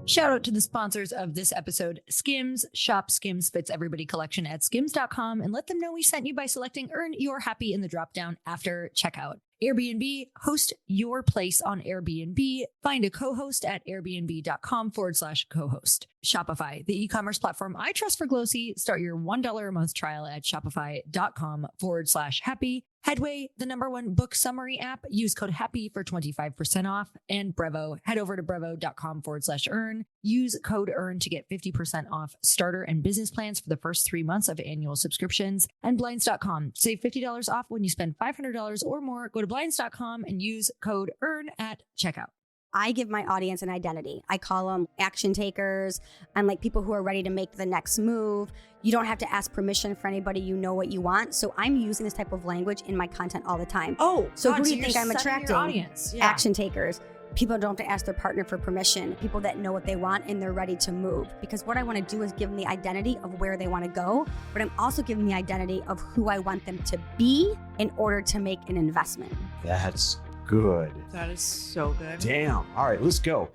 Shout out to the sponsors of this episode, Skims. Shop Skims Fits Everybody collection at skims.com and let them know we sent you by selecting Earn Your Happy in the dropdown after checkout. Airbnb, host your place on Airbnb. Find a co-host at airbnb.com/co-host. Shopify, the e-commerce platform I trust for Glōci. Start your $1 a month trial at shopify.com/happy. Headway, the #1 book summary app. Use code HAPPY for 25% off. And Brevo, head over to brevo.com/earn. Use code EARN to get 50% off starter and business plans for the first 3 months of annual subscriptions. And Blinds.com, save $50 off when you spend $500 or more. Go to Blinds.com and use code EARN at checkout. I give my audience an identity. I call them action takers and like people who are ready to make the next move. You don't have to ask permission for anybody. You know what you want. So I'm using this type of language in my content all the time. Oh, so God, who do you think I'm attracting? Audience. Yeah. Action takers. People don't have to ask their partner for permission. People that know what they want and they're ready to move. Because what I want to do is give them the identity of where they want to go, but I'm also giving the identity of who I want them to be in order to make an investment. That's good. That is so good. Damn. All right, let's go.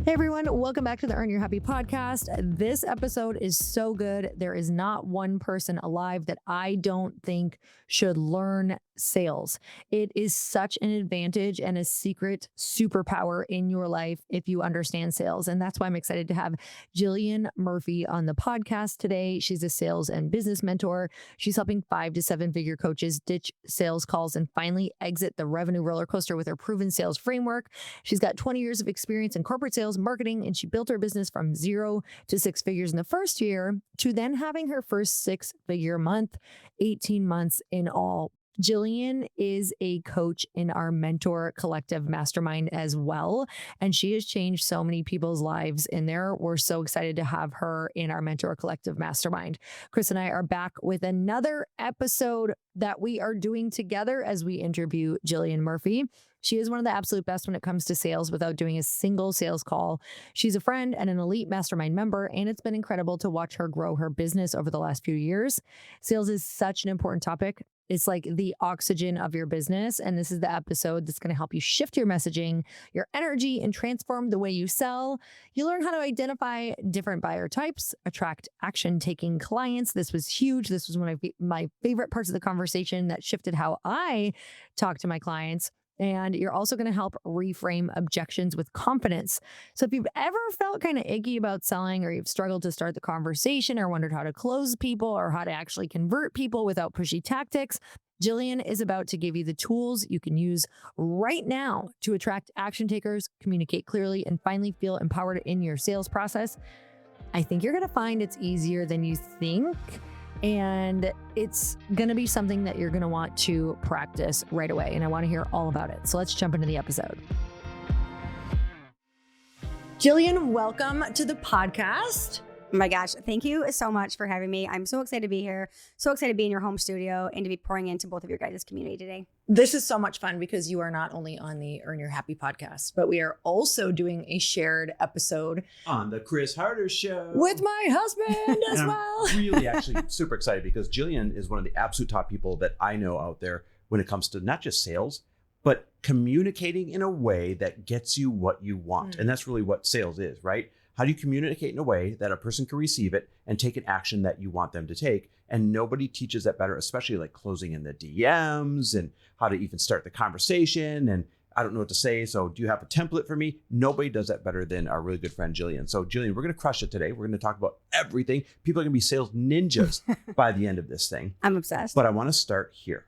Hey everyone, welcome back to the Earn Your Happy podcast. This episode is so good. There is not one person alive that I don't think should learn sales. It is such an advantage and a secret superpower in your life if you understand sales. And that's why I'm excited to have Jillian Murphy on the podcast today. She's a sales and business mentor. She's helping 5 to 7 figure coaches ditch sales calls and finally exit the revenue roller coaster with her proven sales framework. She's got 20 years of experience in corporate sales, marketing, and she built her business from 0 to 6 figures in the first year to then having her first 6-figure month, 18 months in all. Jillian is a coach in our Mentor Collective Mastermind as well, and she has changed so many people's lives in there. We're so excited to have her in our Mentor Collective Mastermind. Chris and I are back with another episode that we are doing together as we interview Jillian Murphy. She is one of the absolute best when it comes to sales without doing a single sales call. She's a friend and an elite mastermind member, and it's been incredible to watch her grow her business over the last few years. Sales is such an important topic. It's like the oxygen of your business. And this is the episode that's going to help you shift your messaging, your energy, and transform the way you sell. You learn how to identify different buyer types, attract action-taking clients. This was huge. This was one of my favorite parts of the conversation that shifted how I talk to my clients. And you're also going to help reframe objections with confidence. So if you've ever felt kind of icky about selling, or you've struggled to start the conversation, or wondered how to close people, or how to actually convert people without pushy tactics, Jillian is about to give you the tools you can use right now to attract action takers, communicate clearly, and finally feel empowered in your sales process. I think you're going to find it's easier than you think. And it's going to be something that you're going to want to practice right away. And I want to hear all about it. So let's jump into the episode. Jillian, welcome to the podcast. Oh my gosh, thank you so much for having me. I'm so excited to be here, so excited to be in your home studio and to be pouring into both of your guys' community today. This is so much fun because you are not only on the Earn Your Happy podcast, but we are also doing a shared episode On the Chris Harder Show with my husband as well. I'm really actually super excited because Jillian is one of the absolute top people that I know out there when it comes to not just sales, but communicating in a way that gets you what you want. And that's really what sales is, right? How do you communicate in a way that a person can receive it and take an action that you want them to take? And nobody teaches that better, especially like closing in the DMs and how to even start the conversation. And I don't know what to say, so do you have a template for me? Nobody does that better than our really good friend, Jillian. So Jillian, we're going to crush it today. We're going to talk about everything. People are going to be sales ninjas by the end of this thing. I'm obsessed. But I want to start here.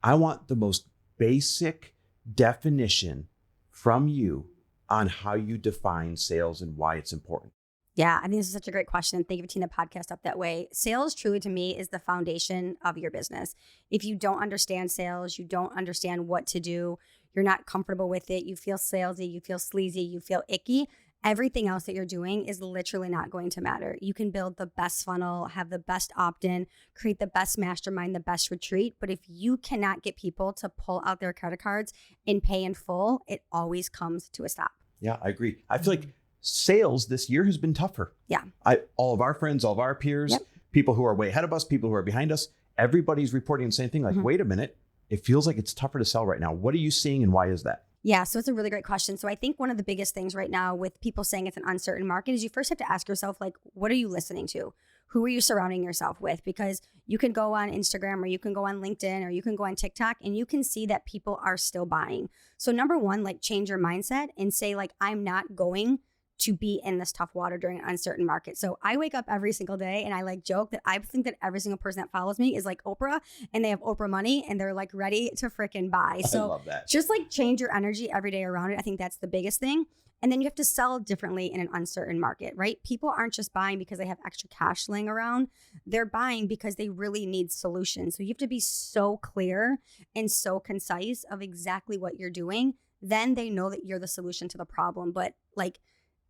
I want the most basic definition from you on how you define sales and why it's important. Yeah, I think this is such a great question. Thank you for teeing the podcast up that way. Sales truly to me is the foundation of your business. If you don't understand sales, you don't understand what to do, you're not comfortable with it, you feel salesy, you feel sleazy, you feel icky, everything else that you're doing is literally not going to matter. You can build the best funnel, have the best opt-in, create the best mastermind, the best retreat. But if you cannot get people to pull out their credit cards and pay in full, it always comes to a stop. Yeah, I agree. I feel like sales this year has been tougher. Yeah. All of our friends, all of our peers, people who are way ahead of us, people who are behind us, everybody's reporting the same thing. Like, wait a minute, it feels like it's tougher to sell right now. What are you seeing and why is that? Yeah, so it's a really great question. So I think one of the biggest things right now with people saying it's an uncertain market is you first have to ask yourself, like, what are you listening to? Who are you surrounding yourself with? Because you can go on Instagram or you can go on LinkedIn or you can go on TikTok and you can see that people are still buying. So number one, like change your mindset and say like, I'm not going to be in this tough water during an uncertain market. So I wake up every single day and I like joke that I think that every single person that follows me is like Oprah and they have Oprah money and they're like ready to freaking buy. So I love that. Just like change your energy every day around it. I think that's the biggest thing. And then you have to sell differently in an uncertain market, right? People aren't just buying because they have extra cash laying around. They're buying because they really need solutions. So you have to be so clear and so concise of exactly what you're doing. Then they know that you're the solution to the problem. But like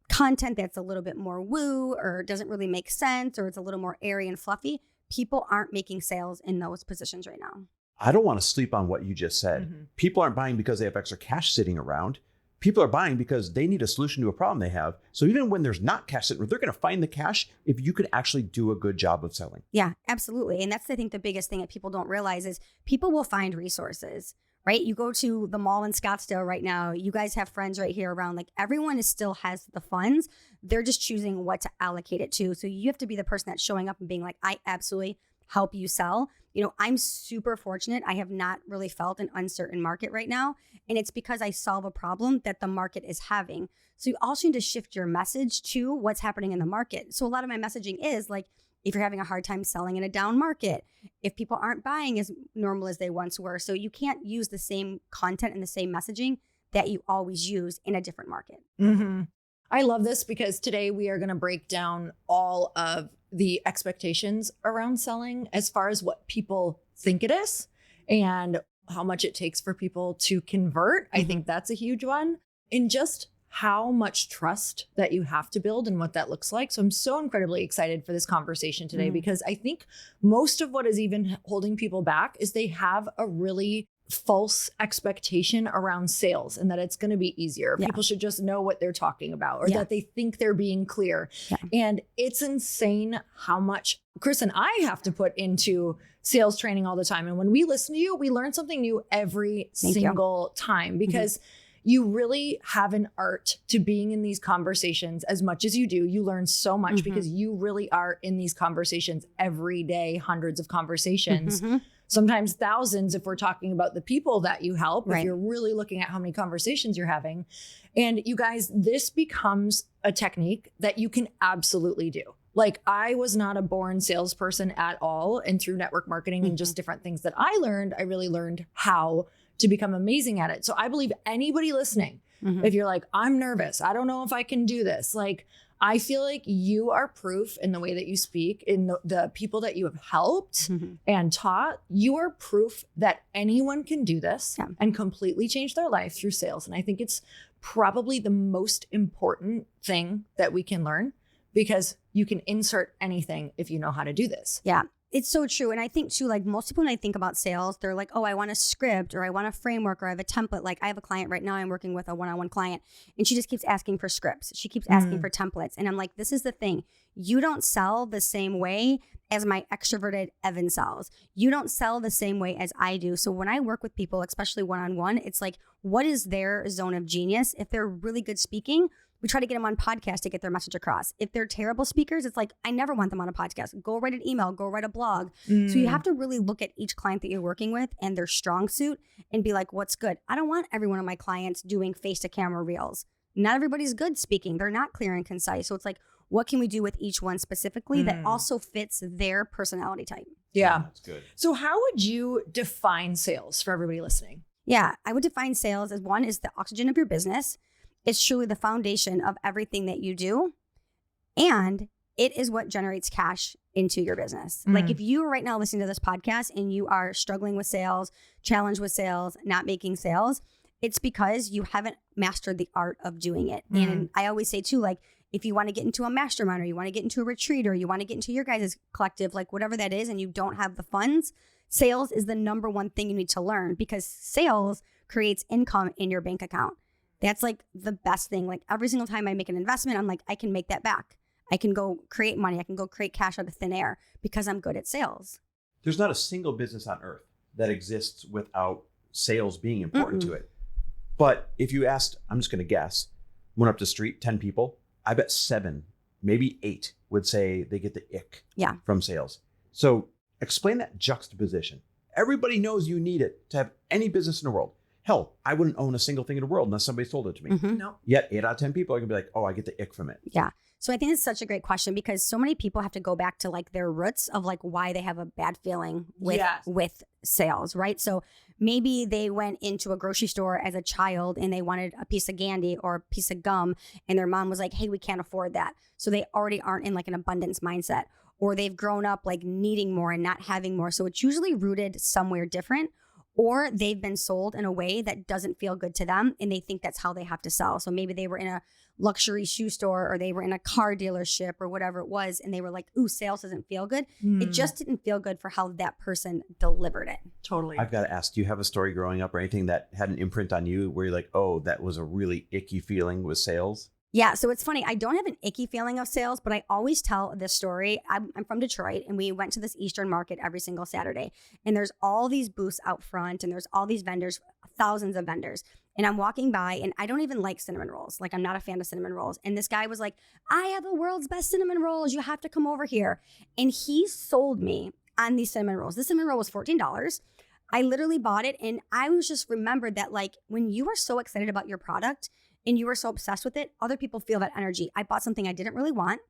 content that's a little bit more woo or doesn't really make sense or it's a little more airy and fluffy, people aren't making sales in those positions right now. I don't want to sleep on what you just said. People aren't buying because they have extra cash sitting around. People are buying because they need a solution to a problem they have. So even when there's not cash sitting, they're going to find the cash if you can actually do a good job of selling. Yeah, absolutely. And that's, I think, the biggest thing that people don't realize is people will find resources, right? You go to the mall in Scottsdale right now. You guys have friends right here around. Like everyone is still has the funds. They're just choosing what to allocate it to. So you have to be the person that's showing up and being like, I absolutely help you sell. You know, I'm super fortunate. I have not really felt an uncertain market right now. And it's because I solve a problem that the market is having. So you also need to shift your message to what's happening in the market. So a lot of my messaging is like, if you're having a hard time selling in a down market, if people aren't buying as normal as they once were. So you can't use the same content and the same messaging that you always use in a different market. I love this because today we are going to break down all of the expectations around selling as far as what people think it is and how much it takes for people to convert. I think that's a huge one. And just how much trust that you have to build and what that looks like. So I'm so incredibly excited for this conversation today because I think most of what is even holding people back is they have a really false expectation around sales and that it's going to be easier. People should just know what they're talking about or that they think they're being clear. And it's insane how much Chris and I have to put into sales training all the time. And when we listen to you, we learn something new every single time because you really have an art to being in these conversations as much as you do. You learn so much because you really are in these conversations every day, hundreds of conversations. Sometimes thousands if we're talking about the people that you help, if you're really looking at how many conversations you're having. And you guys, this becomes a technique that you can absolutely do. Like I was not a born salesperson at all. And through network marketing and just different things that I learned, I really learned how to become amazing at it. So I believe anybody listening, if you're like, I'm nervous, I don't know if I can do this. Like, I feel like you are proof in the way that you speak, in the people that you have helped and taught. You are proof that anyone can do this and completely change their life through sales. And I think it's probably the most important thing that we can learn because you can insert anything if you know how to do this. Yeah. It's so true. And I think too, like most people, when I think about sales, they're like, oh, I want a script or I want a framework or I have a template. Like I have a client right now, I'm working with a one-on-one client and she just keeps asking for scripts. She keeps asking for templates. And I'm like, this is the thing. You don't sell the same way as my extroverted Evan sells. You don't sell the same way as I do. So when I work with people, especially one-on-one, it's like, what is their zone of genius? If they're really good speaking, we try to get them on podcasts to get their message across. If they're terrible speakers, it's like, I never want them on a podcast. Go write an email, go write a blog. So you have to really look at each client that you're working with and their strong suit and be like, what's good? I don't want every one of my clients doing face-to-camera reels. Not everybody's good speaking. They're not clear and concise. So it's like, what can we do with each one specifically that also fits their personality type? Yeah. That's good. So how would you define sales for everybody listening? Yeah, I would define sales as one is the oxygen of your business. It's truly the foundation of everything that you do. And it is what generates cash into your business. Like if you are right now listening to this podcast and you are struggling with sales, challenged with sales, not making sales, it's because you haven't mastered the art of doing it. And I always say too, like if you want to get into a mastermind or you want to get into a retreat or you want to get into your guys' collective, like whatever that is, and you don't have the funds, sales is the number one thing you need to learn because sales creates income in your bank account. That's like the best thing. Like every single time I make an investment, I'm like, I can make that back. I can go create money. I can go create cash out of thin air because I'm good at sales. There's not a single business on earth that exists without sales being important to it. But if you asked, I'm just going to guess, went up the street, 10 people, I bet 7, maybe 8 would say they get the ick from sales. So explain that juxtaposition. Everybody knows you need it to have any business in the world. Hell, I wouldn't own a single thing in the world unless somebody sold it to me. No. Yet 8 out of 10 people are going to be like, oh, I get the ick from it. Yeah. So I think it's such a great question because so many people have to go back to like their roots of like why they have a bad feeling with sales, right? So maybe they went into a grocery store as a child and they wanted a piece of candy or a piece of gum and their mom was like, hey, we can't afford that. So they already aren't in like an abundance mindset, or they've grown up like needing more and not having more. So it's usually rooted somewhere different, or they've been sold in a way that doesn't feel good to them and they think that's how they have to sell. So maybe they were in a luxury shoe store or they were in a car dealership or whatever it was and they were like, ooh, sales doesn't feel good. It just didn't feel good for how that person delivered it. Totally. I've got to ask, do you have a story growing up or anything that had an imprint on you where you're like, oh, that was a really icky feeling with sales? Yeah, so it's funny. I don't have an icky feeling of sales, but I always tell this story. I'm from Detroit, and we went to this Eastern market every single Saturday. And there's all these booths out front, and there's all these vendors, thousands of vendors. And I'm walking by, and I don't even like cinnamon rolls. Like, I'm not a fan of cinnamon rolls. And this guy was like, I have the world's best cinnamon rolls. You have to come over here. And he sold me on these cinnamon rolls. This cinnamon roll was $14. I literally bought it, and I was just remembered that, like, when you are so excited about your product, and you were so obsessed with it, other people feel that energy. I bought something I didn't really want.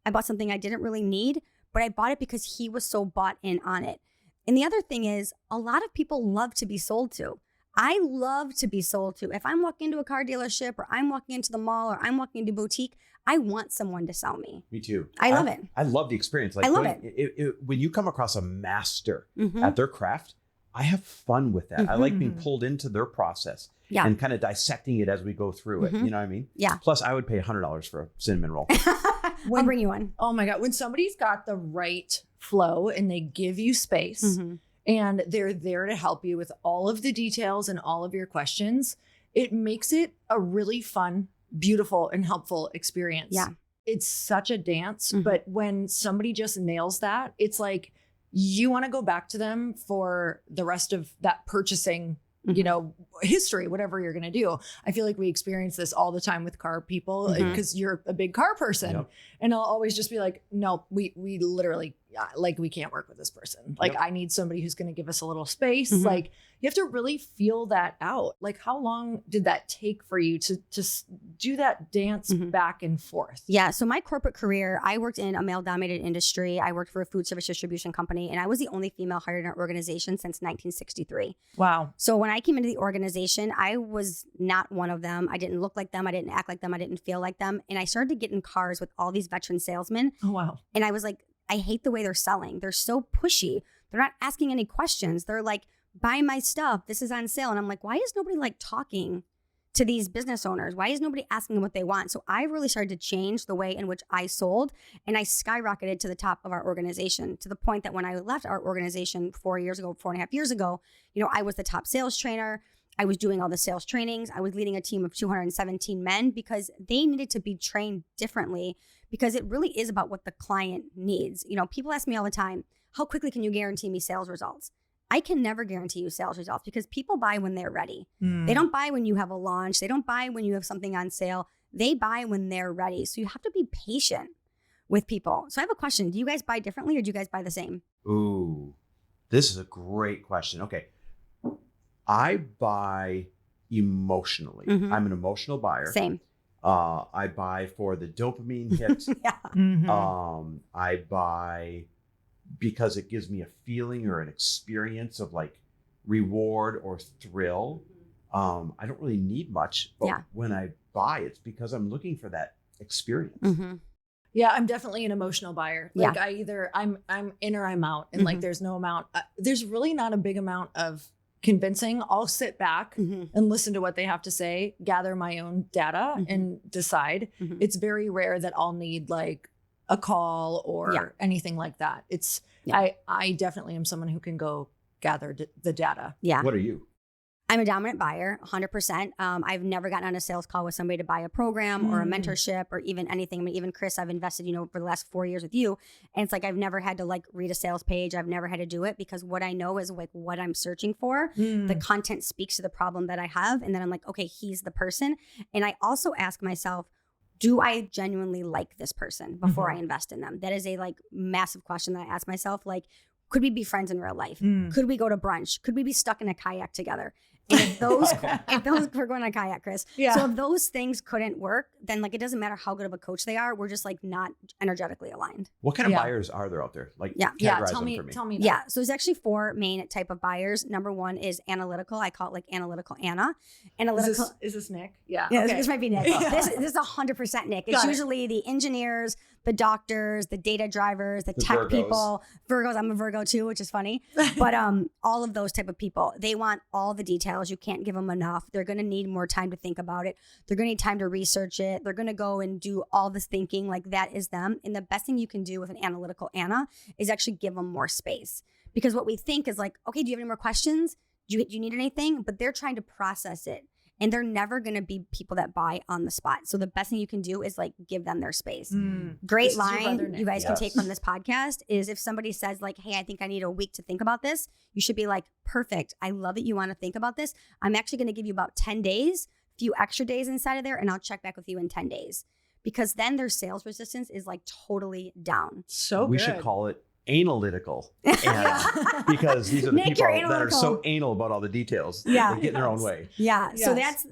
I bought something I didn't really need, but I bought it because he was so bought in on it. And the other thing is, a lot of people love to be sold to. I love to be sold to. If I'm walking into a car dealership or I'm walking into the mall or I'm walking into a boutique, I want someone to sell me. Me too. I love it. I love the experience. Like I love it. When you come across a master at their craft, I have fun with that. I like being pulled into their process and kind of dissecting it as we go through it. You know what I mean? Yeah. Plus, I would pay $100 for a cinnamon roll. I'll bring you one. Oh my God. When somebody's got the right flow and they give you space and they're there to help you with all of the details and all of your questions, it makes it a really fun, beautiful, and helpful experience. Yeah. It's such a dance, but when somebody just nails that, it's like, you want to go back to them for the rest of that purchasing, you know, history, whatever you're going to do. I feel like we experience this all the time with car people because you're a big car person. Yep. And I'll always just be like, no, we literally, like, we can't work with this person. Like, I need somebody who's going to give us a little space. Like, you have to really feel that out. Like, how long did that take for you to do that dance back and forth? Yeah. So my corporate career, I worked in a male-dominated industry. I worked for a food service distribution company, and I was the only female hired in our organization since 1963. Wow. So when I came into the organization, I was not one of them. I didn't look like them. I didn't act like them. I didn't feel like them. And I started to get in cars with all these veteran salesmen. Oh, wow. And I was like, I hate the way they're selling. They're so pushy. They're not asking any questions. They're like, buy my stuff. This is on sale. And I'm like, why is nobody like talking to these business owners? Why is nobody asking them what they want? So I really started to change the way in which I sold, and I skyrocketed to the top of our organization, to the point that when I left our organization 4.5 years ago, you know, I was the top sales trainer. I was doing all the sales trainings. I was leading a team of 217 men because they needed to be trained differently, because it really is about what the client needs. You know, people ask me all the time, how quickly can you guarantee me sales results? I can never guarantee you sales results because people buy when they're ready. They don't buy when you have a launch. They don't buy when you have something on sale. They buy when they're ready. So you have to be patient with people. So I have a question. Do you guys buy differently or do you guys buy the same? Ooh, this is a great question. Okay. I buy emotionally. I'm an emotional buyer. Same. I buy for the dopamine hit. I buy because it gives me a feeling or an experience of like reward or thrill. I don't really need much, but when I buy, it's because I'm looking for that experience. Yeah, I'm definitely an emotional buyer. Like, I'm in or I'm out, and like there's no amount. There's really not a big amount of convincing. I'll sit back and listen to what they have to say, gather my own data, and decide. It's very rare that I'll need like a call or anything like that. I definitely am someone who can go gather the data. What are you? I'm a dominant buyer, 100%. I've never gotten on a sales call with somebody to buy a program or a mentorship or even anything. I mean, even Chris, I've invested, for the last 4 years with you. And it's like, I've never had to like read a sales page. I've never had to do it because what I know is like what I'm searching for. The content speaks to the problem that I have. And then I'm like, okay, he's the person. And I also ask myself, do I genuinely like this person before I invest in them? That is a like massive question that I ask myself. Like, could we be friends in real life? Could we go to brunch? Could we be stuck in a kayak together? And if those, we're going on a kayak, Chris. Yeah. So if those things couldn't work, then like, it doesn't matter how good of a coach they are. We're just like not energetically aligned. What kind of buyers are there out there? Like, categorize them for me. Tell me. Yeah. So there's actually 4 main type of buyers. Number 1 is analytical. I call it like analytical Anna. Analytical. Is this Nick? Yeah. Yeah, Okay. this might be Nick. This is 100% Nick. It's usually the engineers, the doctors, the data drivers, the tech Virgos. people, Virgos. I'm a Virgo too, which is funny. But all of those type of people, they want all the details. You can't give them enough. They're going to need more time to think about it. They're going to need time to research it. They're going to go and do all this thinking. Like that is them. And the best thing you can do with an analytical Anna is actually give them more space. Because what we think is like, okay, do you have any more questions? Do you need anything? But they're trying to process it. And they're never going to be people that buy on the spot. So the best thing you can do is like give them their space. Great line you guys can take from this podcast is if somebody says like, hey, I think I need a week to think about this. You should be like, perfect. I love that you want to think about this. I'm actually going to give you about 10 days, few extra days inside of there, and I'll check back with you in 10 days. Because then their sales resistance is like totally down. So we should call it analytical. Because these are the Nick, people that are so anal about all the details. Yeah. They get in their own way. Yeah. Yes. So that's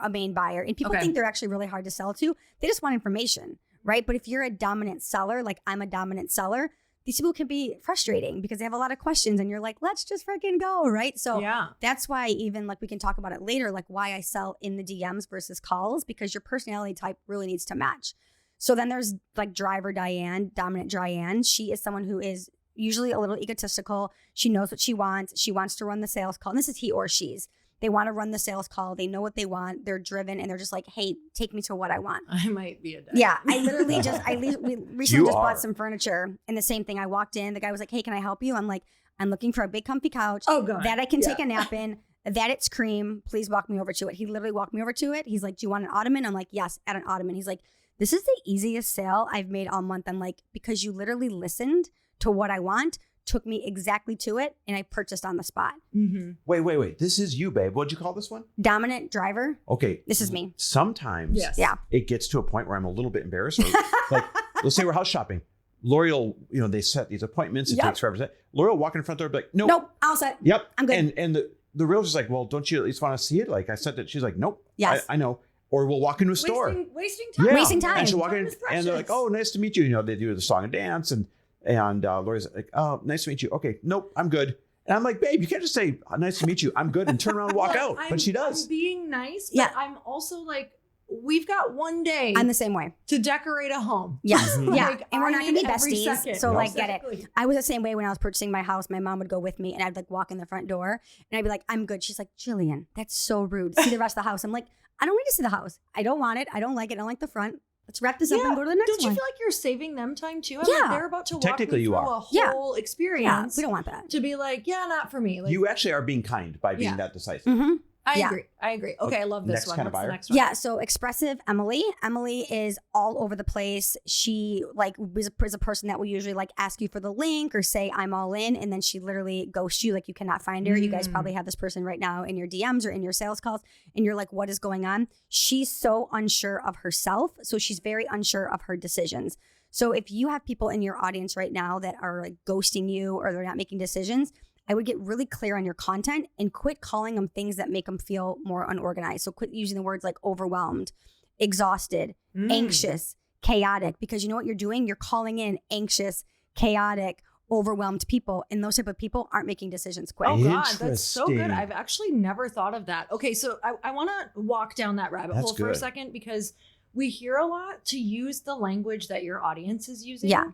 a main buyer. And people think they're actually really hard to sell to. They just want information, right? But if you're a dominant seller, like I'm a dominant seller, these people can be frustrating because they have a lot of questions and you're like, let's just freaking go, right? So that's why even like we can talk about it later, like why I sell in the DMs versus calls, because your personality type really needs to match. So then there's like driver Diane, dominant Diane. She is someone who is usually a little egotistical. She knows what she wants. She wants to run the sales call. And this is he or she's. They want to run the sales call. They know what they want. They're driven and they're just like, hey, take me to what I want. I might be a Diane. Yeah. I literally we recently just bought some furniture and the same thing. I walked in. The guy was like, hey, can I help you? I'm like, I'm looking for a big comfy couch that I can take a nap in. That it's cream. Please walk me over to it. He literally walked me over to it. He's like, do you want an ottoman? I'm like, yes, add an ottoman. He's like, this is the easiest sale I've made all month. I'm like, because you literally listened to what I want, took me exactly to it, and I purchased on the spot. Wait. This is you, babe. What'd you call this one? Dominant driver. Okay. This is me. Sometimes it gets to a point where I'm a little bit embarrassed. Or, like, let's say we're house shopping. Lori will, they set these appointments. It takes forever. Lori will walk in front door and be like, nope, all set. Yep. I'm good. And the realtor's like, well, don't you at least want to see it? Like I said that. She's like, nope. Yes. I know. Or we'll walk into a store. Wasting time. Yeah. Wasting time. And she'll walk in and they're like, oh, nice to meet you. They do the song and dance. And Lori's like, oh, nice to meet you. Okay, nope, I'm good. And I'm like, babe, you can't just say, nice to meet you. I'm good and turn around and walk out. But she does. I'm being nice, but I'm also like, we've got one day. I'm the same way. To decorate a home. Yes. Yeah. Like, and we're not going to be every besties. second. So No. like, get it. I was the same way when I was purchasing my house. My mom would go with me and I'd like walk in the front door and I'd be like, I'm good. She's like, Jillian, that's so rude. See the rest of the house. I'm like, I don't need to see the house. I don't want it. I don't like it. I don't like the front. Let's wrap this up and go to the next one. Don't you feel like you're saving them time too? Yeah. Like they're about to walk me Technically, you through are. a whole experience. Yeah, we don't want that. To be like, not for me. Like, You actually are being kind by being that decisive. Mm-hmm. I agree. Okay, I love this Next one. kind of What's the buyer? next one? Yeah, so expressive Emily. Emily is all over the place. She like is a person that will usually like ask you for the link or say I'm all in, and then she literally ghosts you, like you cannot find her. You guys probably have this person right now in your DMs or in your sales calls, and you're like, what is going on? She's so unsure of herself, so she's very unsure of her decisions. So if you have people in your audience right now that are like ghosting you or they're not making decisions, I would get really clear on your content and quit calling them things that make them feel more unorganized. So quit using the words like overwhelmed, exhausted, anxious, chaotic, because you know what you're doing? You're calling in anxious, chaotic, overwhelmed people, and those type of people aren't making decisions quick. Oh God, that's so good. Interesting. I've actually never thought of that. Okay, so I want to walk down that rabbit hole for a good. second because we hear a lot to use the language that your audience is using. Yeah.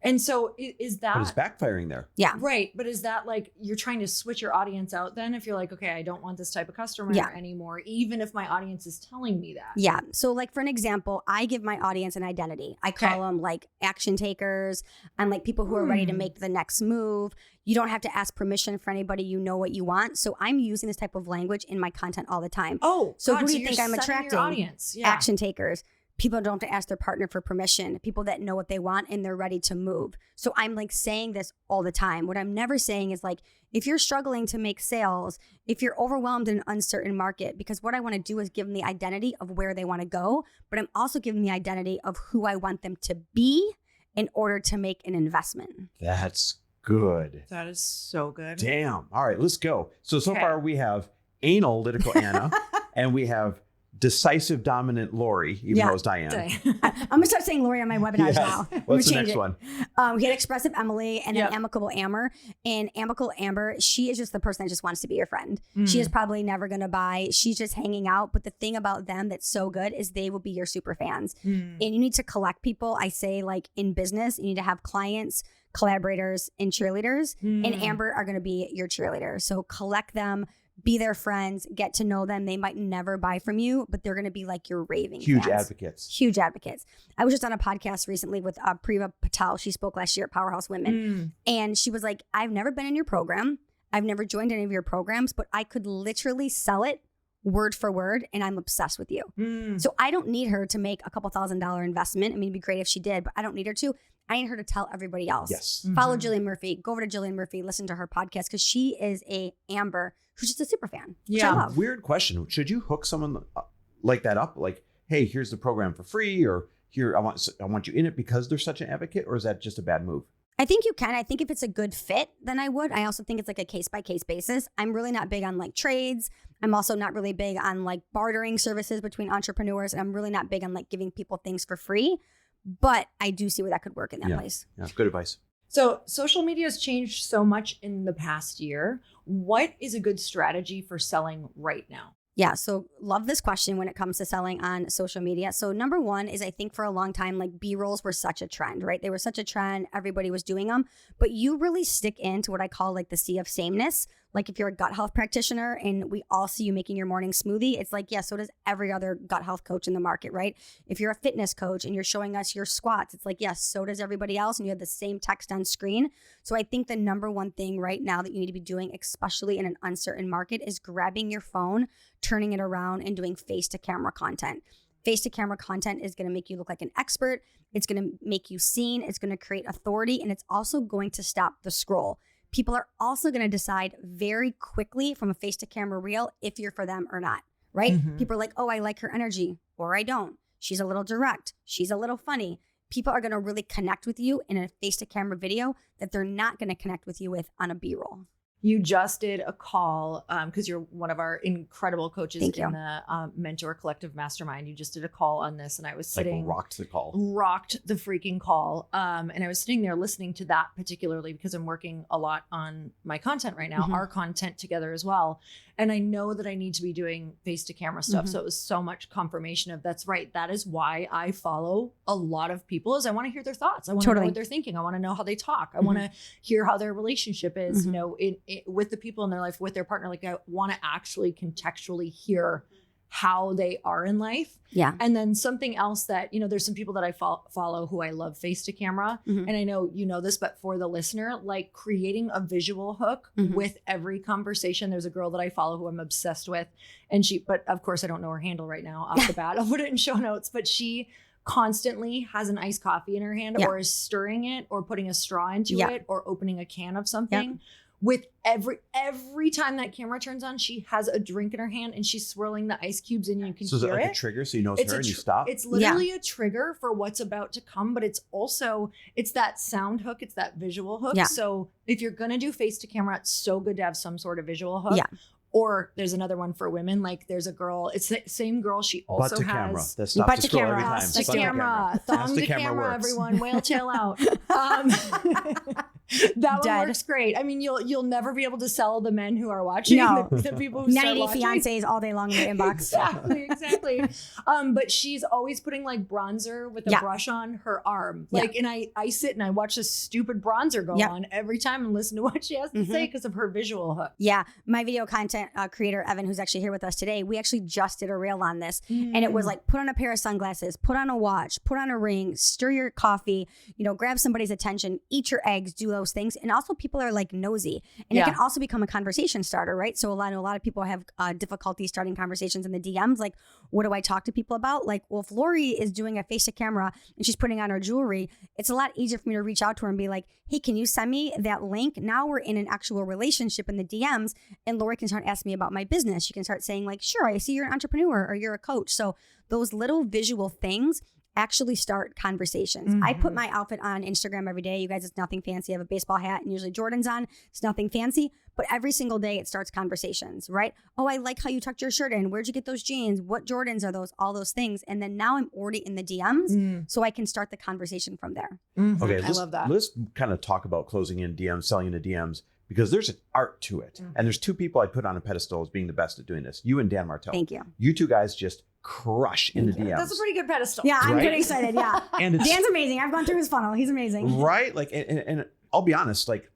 And so is But it's that backfiring there. Yeah. right? But is that like you're trying to switch your audience out then if you're like, okay, I don't want this type of customer Yeah. anymore, even if my audience is telling me that? Yeah. So like for an example, I give my audience an identity. I call them like action takers and like people who are ready to make the next move. You don't have to ask permission for anybody. You know what you want. So I'm using this type of language in my content all the time. Oh, So God, who do you you're think I'm setting your attracting? audience. Yeah. Action takers. People don't have to ask their partner for permission. People that know what they want and they're ready to move. So I'm like saying this all the time. What I'm never saying is like, if you're struggling to make sales, if you're overwhelmed in an uncertain market, because what I want to do is give them the identity of where they want to go, but I'm also giving the identity of who I want them to be in order to make an investment. That's good. That is so good. Damn. All right, let's go. So Okay. far we have analytical Anna and we have decisive dominant Lori, even though it's Diane. I'm going to start saying Lori on my webinars now. I'm What's the gonna change next it. one? We had Expressive Emily and Yep. then Amicable Amber. And Amicable Amber, she is just the person that just wants to be your friend. She is probably never going to buy. She's just hanging out. But the thing about them that's so good is they will be your super fans. And you need to collect people. I say like in business, you need to have clients, collaborators, and cheerleaders. And Amber are going to be your cheerleader. So collect them. Be their friends, get to know them. They might never buy from you, but they're going to be like your raving Huge fans. advocates. Huge advocates. I was just on a podcast recently with Priya Patel. She spoke last year at Powerhouse Women. And she was like, I've never been in your program. I've never joined any of your programs, but I could literally sell it word for word, and I'm obsessed with you. So I don't need her to make a couple $1,000 investment. I mean, it'd be great if she did, but I don't need her to. I need her to tell everybody else. Yes. Follow Jillian Murphy. Go over to Jillian Murphy. Listen to her podcast because she is a Amber who's just a super fan. Which I love. Weird question. Should you hook someone like that up? Like, hey, here's the program for free, or here I want you in it because they're such an advocate, or is that just a bad move? I think you can. I think if it's a good fit, then I would. I also think it's like a case by case basis. I'm really not big on like trades. I'm also not really big on like bartering services between entrepreneurs. And I'm really not big on like giving people things for free. But I do see where that could work in that place. Yeah, good advice. So social media has changed so much in the past year. What is a good strategy for selling right now? Yeah. So love this question when it comes to selling on social media. So number one is I think for a long time, like B-rolls were such a trend, right? They were such a trend. Everybody was doing them, but you really stick into what I call like the sea of sameness. Like if you're a gut health practitioner and we all see you making your morning smoothie, it's like, yeah, so does every other gut health coach in the market, right? If you're a fitness coach and you're showing us your squats, it's like, yes, so does everybody else. And you have the same text on screen. So I think the number one thing right now that you need to be doing, especially in an uncertain market, is grabbing your phone, turning it around and doing face-to-camera content. Face-to-camera content is going to make you look like an expert. It's going to make you seen. It's going to create authority. And it's also going to stop the scroll. People are also going to decide very quickly from a face-to-camera reel if you're for them or not, right? People are like, oh, I like her energy, or I don't. She's a little direct. She's a little funny. People are going to really connect with you in a face-to-camera video that they're not going to connect with you with on a B-roll. You just did a call because you're one of our incredible coaches Thank you. in the Mentor Collective Mastermind. You just did a call on this, and I was sitting, rocked the call. rocked the freaking call. And I was sitting there listening to that particularly because I'm working a lot on my content right now, our content together as well. And I know that I need to be doing face-to-camera stuff. So it was so much confirmation of that's right. That is why I follow a lot of people is I want to hear their thoughts. I want to know what they're thinking. I want to know how they talk. I want to hear how their relationship is, you know, with the people in their life, with their partner. Like I want to actually contextually hear how they are in life. Yeah. And then something else that, you know, there's some people that I follow who I love face to camera. And I know you know this, but for the listener, like creating a visual hook with every conversation. There's a girl that I follow who I'm obsessed with. And but of course I don't know her handle right now off the bat. I'll put it in show notes, but she constantly has an iced coffee in her hand or is stirring it or putting a straw into it or opening a can of something. With every time that camera turns on, she has a drink in her hand and she's swirling the ice cubes and you can So is hear it like it. a trigger so you know it's her and you stop? It's literally a trigger for what's about to come, but it's that sound hook. It's that visual hook. Yeah. So if you're going to do face to camera, it's so good to have some sort of visual hook. Yeah. Or there's another one for women. Like there's a girl, it's the same girl. She also Butt to has camera. That stops Butt the to scroll camera. every time. Butt to camera, thumb to camera, works. everyone, whale tail out. That Dead. one works great. I mean, you'll never be able to sell the men who are watching. No. The people who start 90 watching. fiancés all day long in their inbox. Exactly. But she's always putting like bronzer with a brush on her arm. Like, and I sit and I watch this stupid bronzer go on every time and listen to what she has to say because of her visual hook. Yeah. My video content creator, Evan, who's actually here with us today, we actually just did a reel on this. And it was like, put on a pair of sunglasses, put on a watch, put on a ring, stir your coffee, grab somebody's attention, eat your eggs, do those things. And also people are like nosy, and it can also become a conversation starter, right? So a lot of people have difficulty starting conversations in the DMs. Like, what do I talk to people about? Like, well, if Lori is doing a face to camera and she's putting on her jewelry, it's a lot easier for me to reach out to her and be like, hey, can you send me that link? Now we're in an actual relationship in the DMs, and Lori can start asking me about my business. She can start saying like, sure, I see you're an entrepreneur or you're a coach. So those little visual things actually start conversations. I put my outfit on Instagram every day. You guys, it's nothing fancy. I have a baseball hat and usually Jordan's on. It's nothing fancy, but every single day it starts conversations, right? Oh, I like how you tucked your shirt in. Where'd you get those jeans? What Jordans are those? All those things. And then now I'm already in the DMs, so I can start the conversation from there. Okay, I love that. Let's kind of talk about closing in DMs, selling in the DMs, because there's an art to it. And there's two people I put on a pedestal as being the best at doing this. You and Dan Martell. Thank you. You two guys just crush in the DMs. That's a pretty good pedestal. Yeah, I'm Right? getting excited. Yeah. And it's, Dan's amazing. I've gone through his funnel. He's amazing. right? Like, and I'll be honest, like,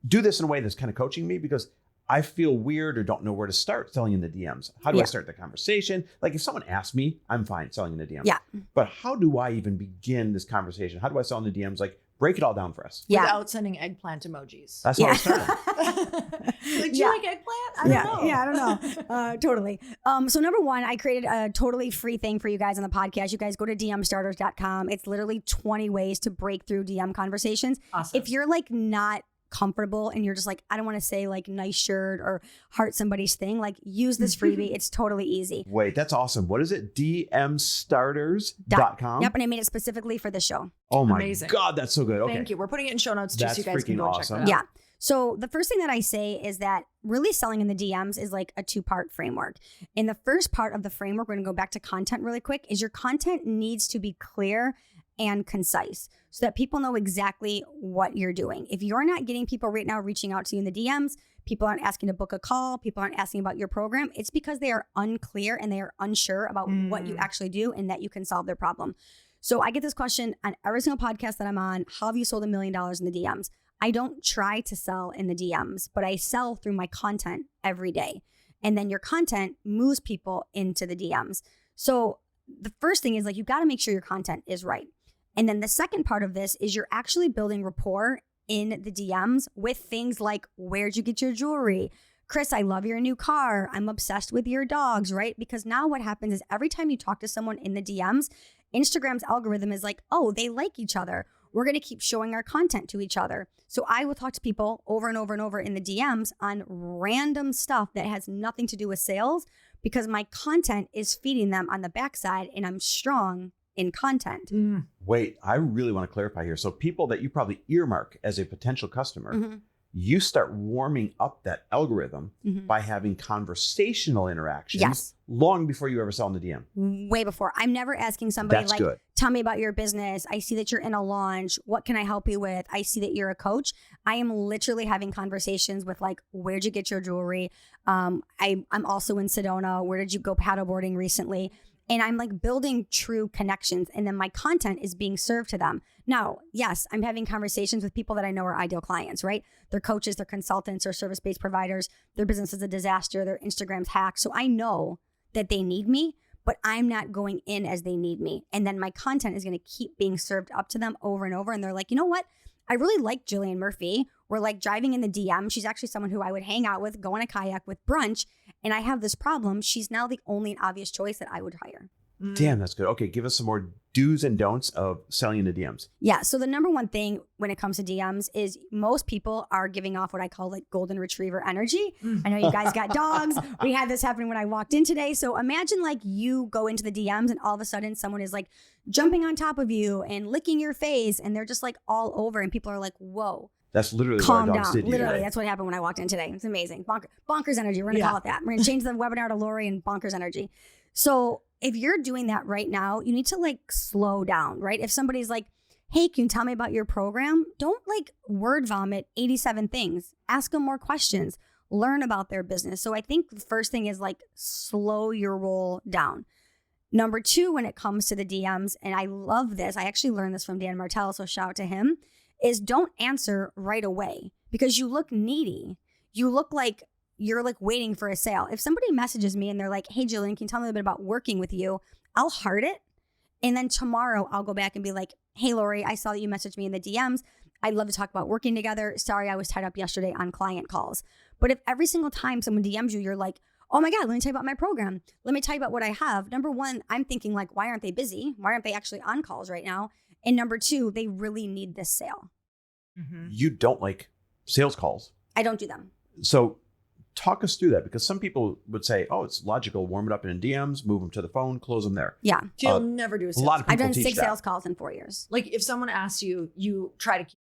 do this in a way that's kind of coaching me because I feel weird or don't know where to start selling in the DMs. How do I start the conversation? Like, if someone asks me, I'm fine selling in the DMs. Yeah. But how do I even begin this conversation? How do I sell in the DMs? Like, break it all down for us. Yeah. Without sending eggplant emojis. That's how I started. Like, do you like eggplant? I don't know. Yeah, I don't know. Totally. So number one, I created a totally free thing for you guys on the podcast. You guys go to dmstarters.com. It's literally 20 ways to break through DM conversations. Awesome. If you're like not comfortable and you're just like, I don't want to say like nice shirt or heart somebody's thing, like use this freebie. It's totally easy. Wait, that's awesome. What is it? dmstarters.com? Yep. And I made it specifically for the show. Oh my Amazing. God, that's so good. Okay. Thank you. We're putting it in show notes just so That's you guys can freaking go awesome. check that out. Yeah. So the first thing that I say is that really selling in the DMs is like a 2-part framework. In the first part of the framework, we're going to go back to content really quick, is your content needs to be clear and concise so that people know exactly what you're doing. If you're not getting people right now reaching out to you in the DMs, people aren't asking to book a call, people aren't asking about your program, it's because they are unclear and they are unsure about what you actually do and that you can solve their problem. So I get this question on every single podcast that I'm on. How have you sold $1 million in the DMs? I don't try to sell in the DMs, but I sell through my content every day. And then your content moves people into the DMs. So the first thing is like, you got to make sure your content is right. And then the second part of this is you're actually building rapport in the DMs with things like, where'd you get your jewelry? Chris, I love your new car. I'm obsessed with your dogs, right? Because now what happens is every time you talk to someone in the DMs, Instagram's algorithm is like, oh, they like each other. We're going to keep showing our content to each other. So I will talk to people over and over and over in the DMs on random stuff that has nothing to do with sales because my content is feeding them on the backside and I'm strong in content. Wait, I really want to clarify here. So people that you probably earmark as a potential customer, you start warming up that algorithm by having conversational interactions long before you ever sell in the DM. Way before. I'm never asking somebody That's like, good. Tell me about your business. I see that you're in a launch. What can I help you with? I see that you're a coach. I am literally having conversations with like, where'd you get your jewelry? I'm also in Sedona. Where did you go paddleboarding recently? And I'm like building true connections. And then my content is being served to them. Now, yes, I'm having conversations with people that I know are ideal clients, right? They're coaches, they're consultants, or service-based providers. Their business is a disaster. Their Instagram's hacked. So I know that they need me, but I'm not going in as they need me. And then my content is going to keep being served up to them over and over. And they're like, you know what? I really like Jillian Murphy. We're like driving in the DM. She's actually someone who I would hang out with, go on a kayak with brunch. And I have this problem. She's now the only and obvious choice that I would hire. Damn, that's good. Okay, give us some more do's and don'ts of selling in the DMs. Yeah. So the number one thing when it comes to DMs is most people are giving off what I call like golden retriever energy. I know you guys got dogs. We had this happen when I walked in today. So imagine like you go into the DMs and all of a sudden someone is like jumping on top of you and licking your face and they're just like all over and people are like, whoa. That's literally Calm what our dogs down. did Literally, today. that's what happened when I walked in today. It's amazing. Bonkers energy. We're going to call it that. We're going to change the webinar to Lori and bonkers energy. So if you're doing that right now, you need to like slow down, right? If somebody's like, hey, can you tell me about your program? Don't like word vomit 87 things. Ask them more questions. Learn about their business. So I think the first thing is like slow your roll down. Number two, when it comes to the DMs, and I love this, I actually learned this from Dan Martell, so shout out to him, is don't answer right away because you look needy. You look like you're like waiting for a sale. If somebody messages me and they're like, hey, Jillian, can you tell me a little bit about working with you? I'll heart it. And then tomorrow I'll go back and be like, hey, Lori, I saw that you messaged me in the DMs. I'd love to talk about working together. Sorry, I was tied up yesterday on client calls. But if every single time someone DMs you, you're like, oh my God, let me tell you about my program. Let me tell you about what I have. Number one, I'm thinking like, why aren't they busy? Why aren't they actually on calls right now? And number two, they really need this sale. Mm-hmm. You don't like sales calls. I don't do them. So talk us through that, because some people would say, oh, it's logical. Warm it up in DMs, move them to the phone, close them there. Yeah. You'll never do a A sales lot of call. I've people done teach 6 that. sales calls in 4 years. Like if someone asks you, you try to keep.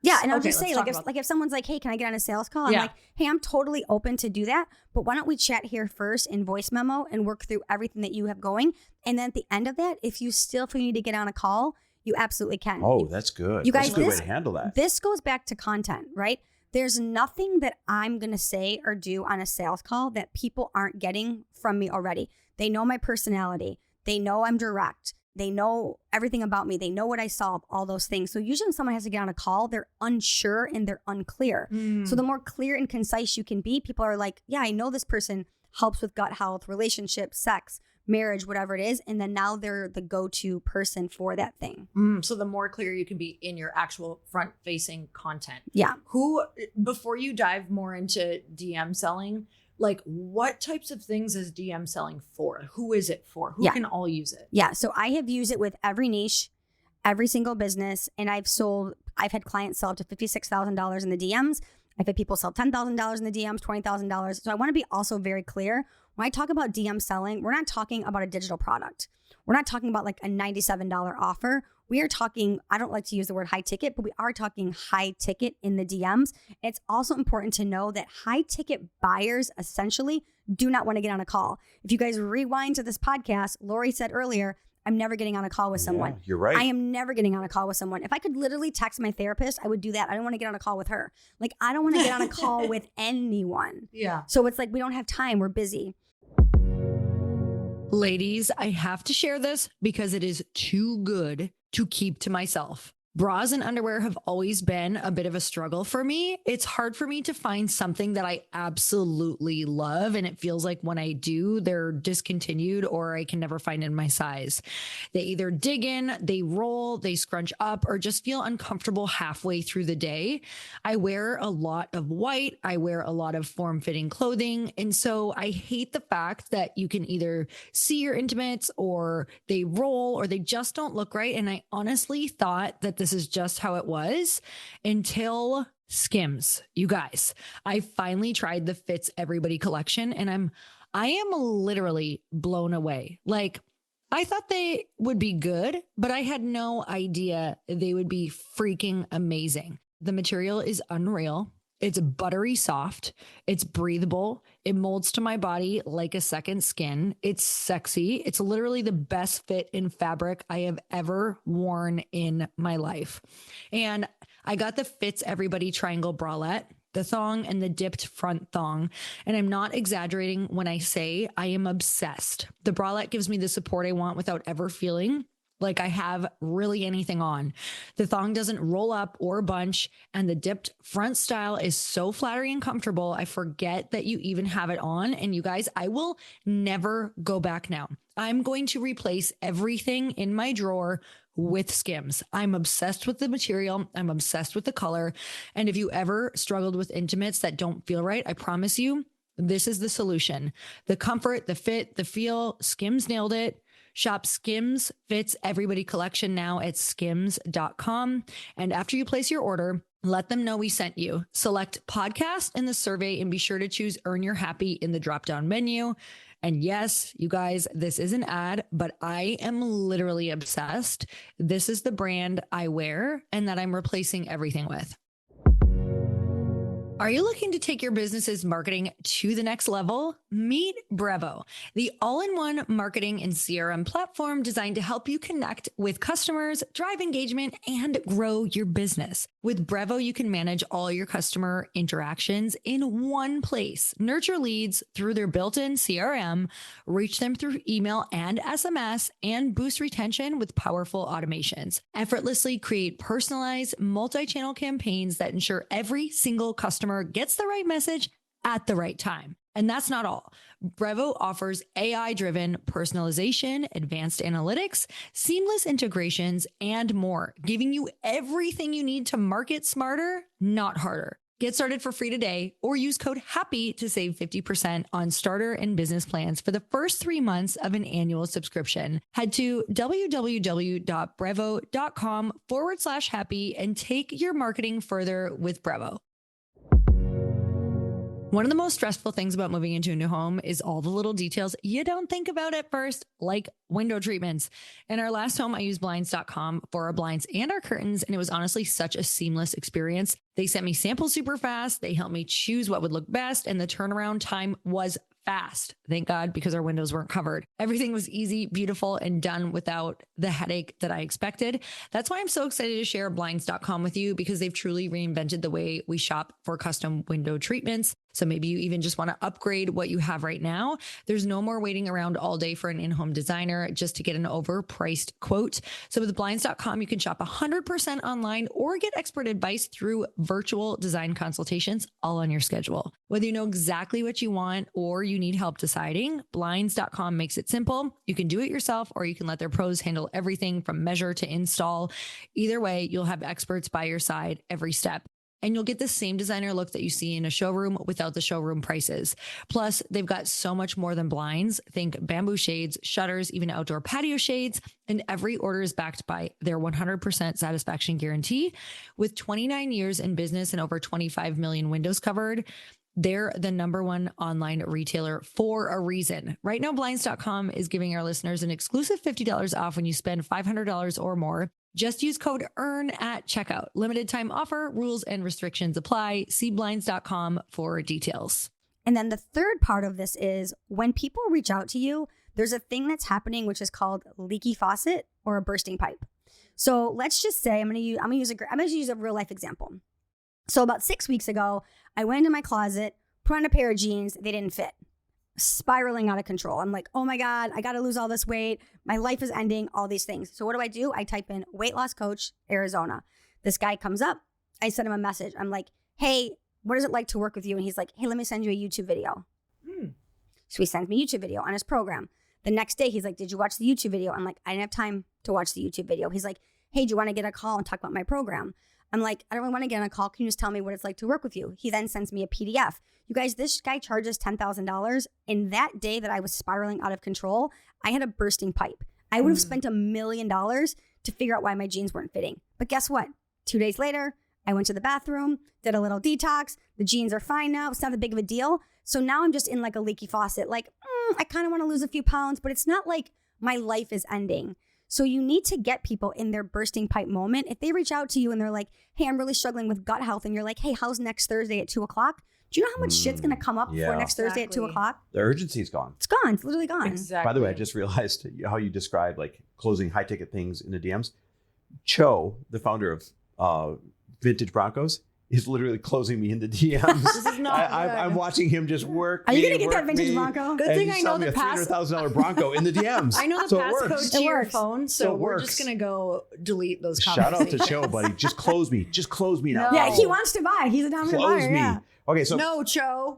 Yeah, and I'll Okay, just say, let's talk if someone's like, hey, can I get on a sales call? I'm Yeah. like, hey, I'm totally open to do that, but why don't we chat here first in voice memo and work through everything that you have going? And then at the end of that, if you still feel you need to get on a call, you absolutely can. Oh, that's good. You That's guys, a good way this- to handle that. This goes back to content, right? There's nothing that I'm going to say or do on a sales call that people aren't getting from me already. They know my personality. They know I'm direct. They know everything about me. They know what I solve, all those things. So usually when someone has to get on a call, they're unsure and they're unclear. So the more clear and concise you can be, people are like, yeah, I know this person helps with gut health, relationships, sex, marriage, whatever it is. And then now they're the go-to person for that thing. So the more clear you can be in your actual front-facing content. Yeah. Who, before you dive more into DM selling, like what types of things is DM selling for? Who is it for? Who Yeah. can all use it? Yeah. So I have used it with every niche, every single business. And I've had clients sell up to $56,000 in the DMs. I've had people sell $10,000 in the DMs, $20,000. So I want to be also very clear. When I talk about DM selling, we're not talking about a digital product. We're not talking about like a $97 offer. We are talking, I don't like to use the word high ticket, but we are talking high ticket in the DMs. It's also important to know that high ticket buyers essentially do not want to get on a call. If you guys rewind to this podcast, Lori said earlier, I'm never getting on a call with someone. Yeah, you're right. I am never getting on a call with someone. If I could literally text my therapist, I would do that. I don't want to get on a call with her. Like, I don't want to get on a call with anyone. Yeah. So it's like, we don't have time. We're busy. Ladies, I have to share this because it is too good to keep to myself. Bras and underwear have always been a bit of a struggle for me. It's hard for me to find something that I absolutely love. And it feels like when I do, they're discontinued or I can never find in my size. They either dig in, they roll, they scrunch up, or just feel uncomfortable halfway through the day. I wear a lot of white. I wear a lot of form-fitting clothing. And so I hate the fact that you can either see your intimates or they roll or they just don't look right. And I honestly thought that this is just how it was until Skims. You guys, I finally tried the Fits Everybody collection and I am literally blown away. Like, I thought they would be good, but I had no idea they would be freaking amazing. The material is unreal. It's buttery soft. It's breathable. It molds to my body like a second skin. It's sexy. It's literally the best fit in fabric I have ever worn in my life. And I got the Fits Everybody triangle bralette, the thong and the dipped front thong. And I'm not exaggerating when I say I am obsessed. The bralette gives me the support I want without ever feeling like I have really anything on. The thong doesn't roll up or bunch, and the dipped front style is so flattering and comfortable. I forget that you even have it on. And you guys, I will never go back now. I'm going to replace everything in my drawer with Skims. I'm obsessed with the material. I'm obsessed with the color. And if you ever struggled with intimates that don't feel right, I promise you, this is the solution. The comfort, the fit, the feel, Skims nailed it. Shop Skims Fits Everybody collection now at skims.com. And after you place your order, let them know we sent you. Select podcast in the survey and be sure to choose Earn Your Happy in the drop-down menu. And yes, you guys, this is an ad, but I am literally obsessed. This is the brand I wear and that I'm replacing everything with. Are you looking to take your business's marketing to the next level? Meet Brevo, the all-in-one marketing and CRM platform designed to help you connect with customers, drive engagement, and grow your business. With Brevo, you can manage all your customer interactions in one place, nurture leads through their built-in CRM, reach them through email and SMS, and boost retention with powerful automations. Effortlessly create personalized multi-channel campaigns that ensure every single customer gets the right message at the right time. And that's not all. Brevo offers AI-driven personalization, advanced analytics, seamless integrations, and more, giving you everything you need to market smarter, not harder. Get started for free today or use code HAPPY to save 50% on starter and business plans for the first 3 months of an annual subscription. Head to www.brevo.com/happy and take your marketing further with Brevo. One of the most stressful things about moving into a new home is all the little details you don't think about at first, like window treatments. In our last home, I used Blinds.com for our blinds and our curtains, and it was honestly such a seamless experience. They sent me samples super fast. They helped me choose what would look best, and the turnaround time was fast. Thank God, because our windows weren't covered. Everything was easy, beautiful, and done without the headache that I expected. That's why I'm so excited to share Blinds.com with you, because they've truly reinvented the way we shop for custom window treatments. So maybe you even just want to upgrade what you have right now. There's no more waiting around all day for an in-home designer just to get an overpriced quote. So with Blinds.com, you can shop 100% online or get expert advice through virtual design consultations, all on your schedule. Whether you know exactly what you want or you need help deciding, Blinds.com makes it simple. You can do it yourself, or you can let their pros handle everything from measure to install. Either way, you'll have experts by your side every step. And you'll get the same designer look that you see in a showroom without the showroom prices. Plus, they've got so much more than blinds. Think bamboo shades, shutters, even outdoor patio shades. And every order is backed by their 100% satisfaction guarantee. With 29 years in business and over 25 million windows covered, they're the #1 online retailer for a reason. Right now, Blinds.com is giving our listeners an exclusive $50 off when you spend $500 or more. Just use code EARN at checkout. Limited time offer, rules and restrictions apply. See Blinds.com for details. And then the third part of this is when people reach out to you, there's a thing that's happening, which is called leaky faucet or a bursting pipe. So let's just say I'm going to use a real life example. So about 6 weeks ago, I went into my closet, put on a pair of jeans. They didn't fit. Spiraling out of control. I'm like, oh my God, I got to lose all this weight. My life is ending, all these things. So what do? I type in weight loss coach, Arizona. This guy comes up. I send him a message. I'm like, hey, what is it like to work with you? And he's like, hey, let me send you a YouTube video. So he sends me a YouTube video on his program. The next day, he's like, did you watch the YouTube video? I'm like, I didn't have time to watch the YouTube video. He's like, hey, do you want to get a call and talk about my program? I'm like, I don't really want to get on a call. Can you just tell me what it's like to work with you? He then sends me a PDF. You guys, this guy charges $10,000. And that day that I was spiraling out of control, I had a bursting pipe. I would have spent $1 million to figure out why my jeans weren't fitting. But guess what? 2 days later, I went to the bathroom, did a little detox. The jeans are fine now. It's not that big of a deal. So now I'm just in like a leaky faucet. Like, I kind of want to lose a few pounds, but it's not like my life is ending. So you need to get people in their bursting pipe moment. If they reach out to you and they're like, hey, I'm really struggling with gut health. And you're like, hey, how's next Thursday at 2:00? Do you know how much shit's going to come up for next Thursday at 2:00? The urgency is gone. It's gone. It's literally gone. Exactly. By the way, I just realized how you describe like closing high ticket things in the DMs. Cho, the founder of Vintage Broncos, is literally closing me in the DMs. This is not I'm watching him just work. Are you going to get that vintage Bronco? Good thing I know the $300,000 Bronco in the DMs. I know the so passcode to your phone, so we're just going to go delete those Shout conversations. out to Cho, buddy. Just close me. Just close me now. No. Yeah, he wants to buy. He's a dominant Close buyer. me. Yeah. Okay, so No, Cho.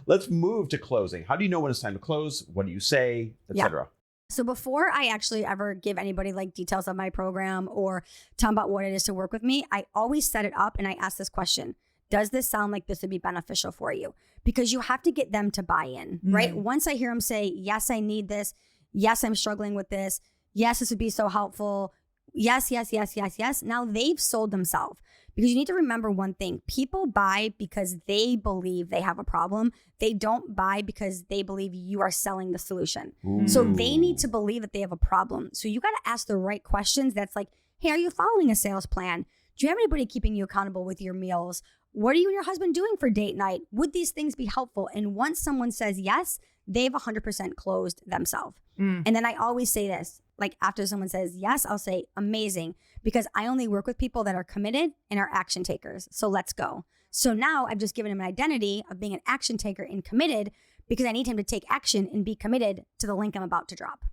let's move to closing. How do you know when it's time to close? What do you say, etc.? So before I actually ever give anybody like details of my program or tell them about what it is to work with me, I always set it up and I ask this question. Does this sound like this would be beneficial for you? Because you have to get them to buy in, right? Once I hear them say, yes, I need this. Yes, I'm struggling with this. Yes, this would be so helpful. Yes, yes, yes, yes, yes. Now they've sold themselves. Because you need to remember one thing. People buy because they believe they have a problem. They don't buy because they believe you are selling the solution. Ooh. So they need to believe that they have a problem. So you got to ask the right questions. That's like, hey, are you following a sales plan? Do you have anybody keeping you accountable with your meals? what are you and your husband doing for date night? Would these things be helpful? And once someone says yes, they've 100% closed themselves. And then I always say this, like after someone says yes, I'll say amazing, because I only work with people that are committed and are action takers. So let's go. So now I've just given him an identity of being an action taker and committed, because I need him to take action and be committed to the link I'm about to drop.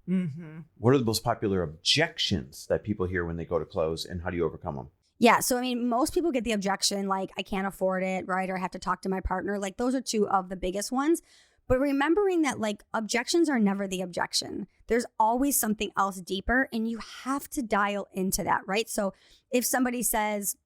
What are the most popular objections that people hear when they go to close, and how do you overcome them? Yeah. So, I mean, most people get the objection, like, I can't afford it, right? Or I have to talk to my partner. Like, those are two of the biggest ones. But remembering that, like, objections are never the objection. There's always something else deeper, and you have to dial into that, right? So if somebody says,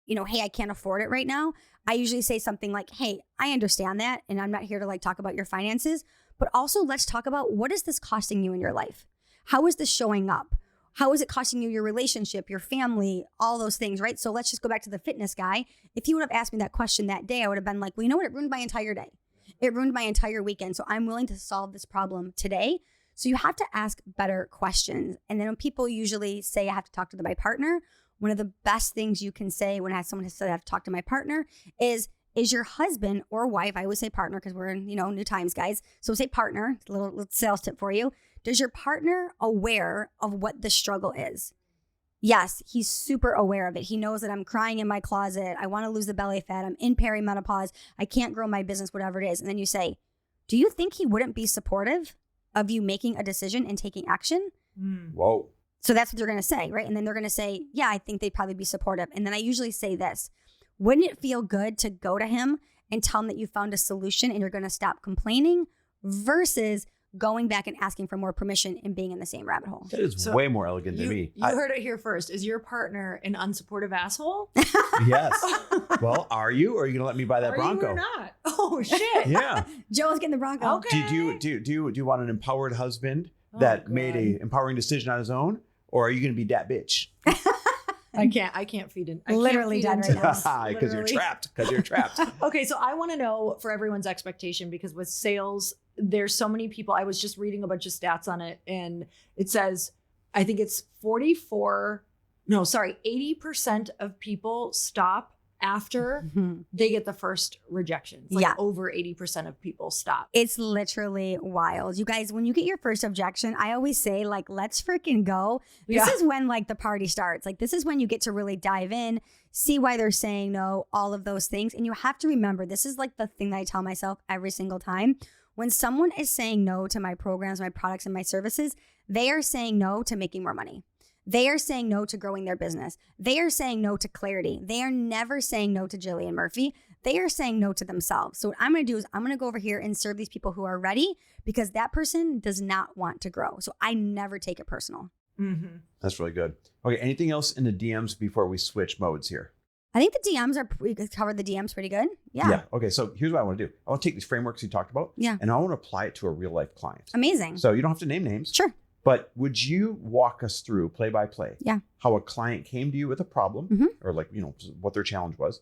you know, hey, I can't afford it right now, I usually say something like, hey, I understand that, and I'm not here to like talk about your finances, but also let's talk about, what is this costing you in your life? How is this showing up? How is it costing you your relationship, your family, all those things, right? So let's just go back to the fitness guy. If he would have asked me that question that day, I would have been like, well, you know what? It ruined my entire day. It ruined my entire weekend. So I'm willing to solve this problem today. So you have to ask better questions. And then when people usually say, I have to talk to my partner, one of the best things you can say when someone has said, I have to talk to my partner is your husband or wife, I always say partner because we're in, new times, guys. So say partner, a little sales tip for you. Does your partner aware of what the struggle is? Yes, he's super aware of it. He knows that I'm crying in my closet. I want to lose the belly fat. I'm in perimenopause. I can't grow my business, whatever it is. And then you say, do you think he wouldn't be supportive of you making a decision and taking action? Whoa. So that's what they're going to say, right? And then they're going to say, yeah, I think they'd probably be supportive. And then I usually say this, wouldn't it feel good to go to him and tell him that you found a solution and you're going to stop complaining versus going back and asking for more permission and being in the same rabbit hole? That is way more elegant than me. You heard it here first. Is your partner an unsupportive asshole? Yes. Well, are you? Or are you going to let me buy that Bronco? Are you or not? Oh, shit. Yeah. Joe's getting the Bronco. Okay. Do you want an empowered husband that made a empowering decision on his own? Or are you going to be that bitch? I can't feed in. Literally dead right now. Because you're trapped. Okay, so I want to know for everyone's expectation, because with sales, there's so many people. I was just reading a bunch of stats on it, and it says, I think it's 80% of people stop after they get the first rejection. It's like over 80% of people stop. It's literally wild. You guys, when you get your first objection, I always say, like, let's freaking go. This is when like the party starts. Like, this is when you get to really dive in, see why they're saying no, all of those things. And you have to remember, this is like the thing that I tell myself every single time. When someone is saying no to my programs, my products, and my services, they are saying no to making more money. They are saying no to growing their business. They are saying no to clarity. They are never saying no to Jillian Murphy. They are saying no to themselves. So what I'm going to do is I'm going to go over here and serve these people who are ready, because that person does not want to grow. So I never take it personal. That's really good. Okay. Anything else in the DMs before we switch modes here? I think the DMs we covered the DMs pretty good. Yeah. Okay. So here's what I want to do. I want to take these frameworks you talked about. Yeah. And I want to apply it to a real life client. Amazing. So you don't have to name names. Sure. But would you walk us through play by play? Yeah. How a client came to you with a problem or what their challenge was,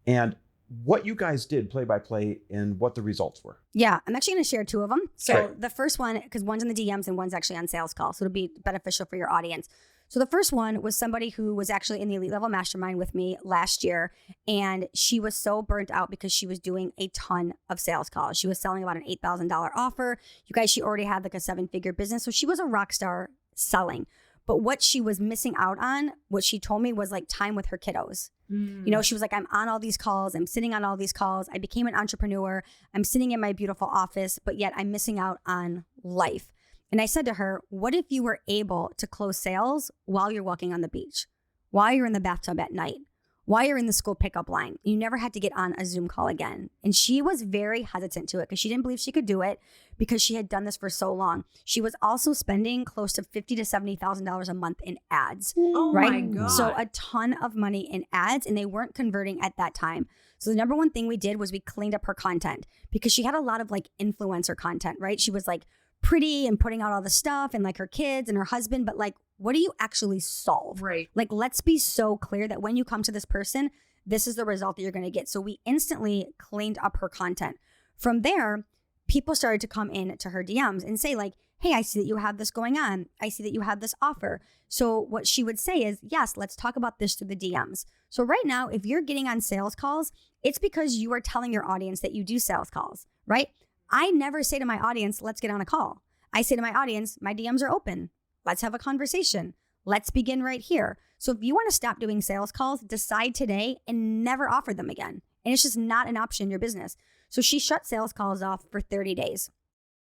and what you guys did play by play and what the results were? Yeah. I'm actually going to share two of them. So the first one, because one's in the DMs and one's actually on sales call. So it'll be beneficial for your audience. So the first one was somebody who was actually in the elite level mastermind with me last year. And she was so burnt out because she was doing a ton of sales calls. She was selling about an $8,000 offer. You guys, she already had like a 7-figure business. So she was a rock star selling. But what she was missing out on, what she told me, was like time with her kiddos. She was like, I'm on all these calls. I'm sitting on all these calls. I became an entrepreneur. I'm sitting in my beautiful office, but yet I'm missing out on life. And I said to her, what if you were able to close sales while you're walking on the beach, while you're in the bathtub at night, while you're in the school pickup line? You never had to get on a Zoom call again. And she was very hesitant to it because she didn't believe she could do it because she had done this for so long. She was also spending close to $50,000 to $70,000 a month in ads, right? My God. So a ton of money in ads, and they weren't converting at that time. So the number one thing we did was we cleaned up her content, because she had a lot of like influencer content, right? She was like pretty and putting out all the stuff and like her kids and her husband, but like, what do you actually solve? Right. Like, let's be so clear that when you come to this person, this is the result that you're going to get. So we instantly cleaned up her content. From there, people started to come in to her DMs and say like, hey, I see that you have this going on. I see that you have this offer. So what she would say is, yes, let's talk about this through the DMs. So right now, if you're getting on sales calls, it's because you are telling your audience that you do sales calls, right? I never say to my audience, let's get on a call. I say to my audience, my DMs are open. Let's have a conversation. Let's begin right here. So if you want to stop doing sales calls, decide today and never offer them again. And it's just not an option in your business. So she shut sales calls off for 30 days.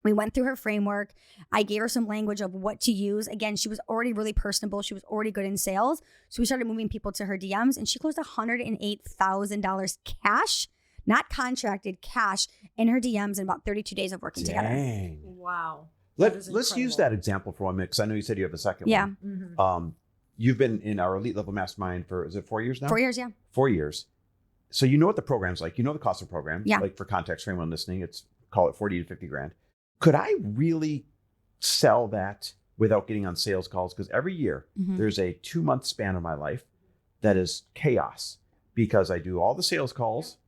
We went through her framework. I gave her some language of what to use. Again, she was already really personable. She was already good in sales. So we started moving people to her DMs and she closed $108,000 cash, not contracted, cash in her DMs in about 32 days of working together. Wow. Let's use that example for 1 minute, because I know you said you have a second one. Mm-hmm. You've been in our elite level mastermind for, is it 4 years now? 4 years, yeah. 4 years. So you know what the program's like. You know the cost of the program. Yeah. Like for context, for anyone listening, it's call it 40 to 50 grand. Could I really sell that without getting on sales calls? Because every year there's a 2-month span of my life that is chaos, because I do all the sales calls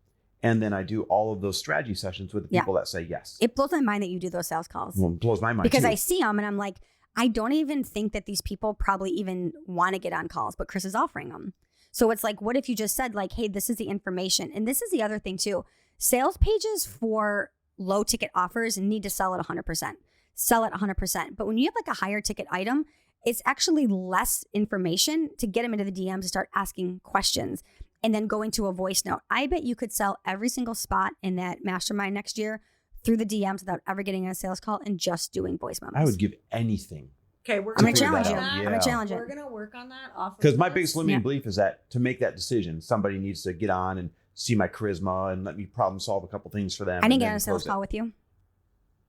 and then I do all of those strategy sessions with the people that say yes. It blows my mind that you do those sales calls. Well, it blows my mind because too. I see them and I'm like, I don't even think that these people probably even want to get on calls, but Chris is offering them. So it's like, what if you just said like, hey, this is the information. And this is the other thing too. Sales pages for low ticket offers need to sell at 100%. Sell at 100%. But when you have like a higher ticket item, it's actually less information to get them into the DMs to start asking questions and then going to a voice note. I bet you could sell every single spot in that mastermind next year through the DMs without ever getting a sales call and just doing voice memos. I would give anything. Okay, I'm going to challenge you. Yeah. I'm going to challenge it. We're going to work on that off. Because my biggest limiting belief is that to make that decision, somebody needs to get on and see my charisma and let me problem solve a couple things for them. I didn't get on a sales call with you.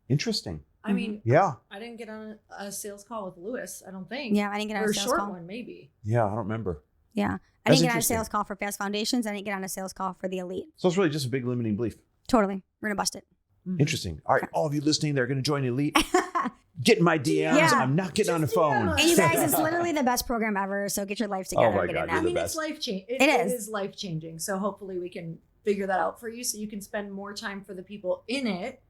Interesting. I mean, yeah. I didn't get on a sales call with Lewis, I don't think. Yeah, I didn't get on or a sales short call. one, maybe. Yeah, I don't remember. Yeah. I didn't get on a sales call for Fast Foundations. I didn't get on a sales call for the Elite. So it's really just a big limiting belief. Totally. We're going to bust it. Interesting. All right, all of you listening, they're going to join Elite. Get in my DMs. Yeah. I'm not getting on the phone. And you guys, it's literally the best program ever. So get your life together. Oh my and get God, in you're that. the I mean, best. it's life-changing. It is life-changing. So hopefully we can figure that out for you so you can spend more time for the people in it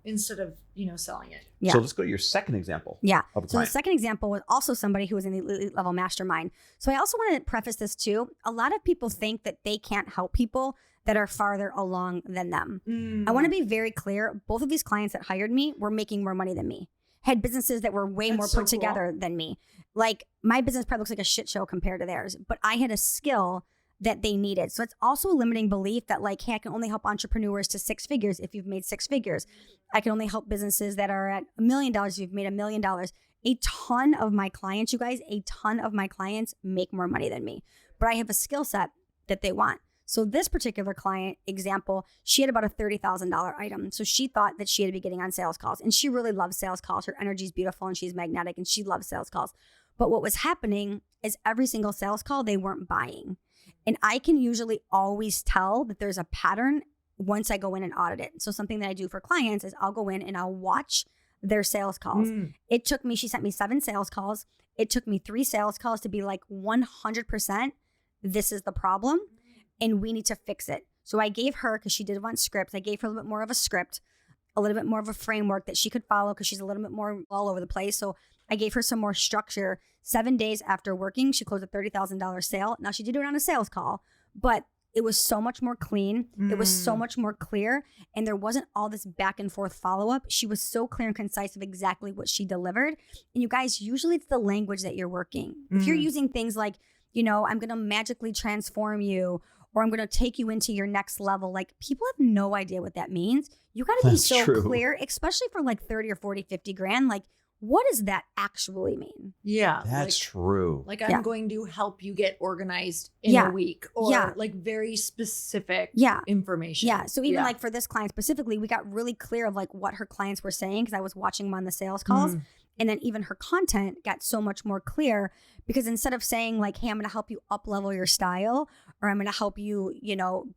instead of, selling it. Yeah. So let's go to your second example. Yeah. Of a So the client. second example was also somebody who was in the elite level mastermind. So I also want to preface this too. A lot of people think that they can't help people that are farther along than them. I want to be very clear. Both of these clients that hired me were making more money than me, had businesses that were way more put together than me. Like my business probably looks like a shit show compared to theirs, but I had a skill that they needed. So it's also a limiting belief that like, hey, I can only help entrepreneurs to 6 figures if you've made 6 figures. I can only help businesses that are at $1 million if you've made $1 million. A ton of my clients, you guys, make more money than me, but I have a skill set that they want. So this particular client example, she had about a $30,000 item. So she thought that she had to be getting on sales calls, and she really loves sales calls. Her energy is beautiful and she's magnetic and she loves sales calls. But what was happening is every single sales call, they weren't buying. And I can usually always tell that there's a pattern once I go in and audit it. So something that I do for clients is I'll go in and I'll watch their sales calls. It took me, she sent me 7 sales calls. It took me 3 sales calls to be like 100%, this is the problem and we need to fix it. So I gave her, because she did want scripts, I gave her a little bit more of a script, a little bit more of a framework that she could follow because she's a little bit more all over the place. So I gave her some more structure. 7 days after working, she closed a $30,000 sale. Now she did it on a sales call, but it was so much more clean. It was so much more clear. And there wasn't all this back and forth follow-up. She was so clear and concise of exactly what she delivered. And you guys, usually it's the language that you're working. If you're using things like, I'm going to magically transform you, or I'm going to take you into your next level. Like people have no idea what that means. You got to be so clear, especially for like 30 or 40, 50 grand. Like, what does that actually mean? Yeah. That's true. Like I'm going to help you get organized in a week, or like very specific information. Yeah. So even like for this client specifically, we got really clear of like what her clients were saying because I was watching them on the sales calls. And then even her content got so much more clear because instead of saying like, hey, I'm going to help you up level your style, or I'm going to help you,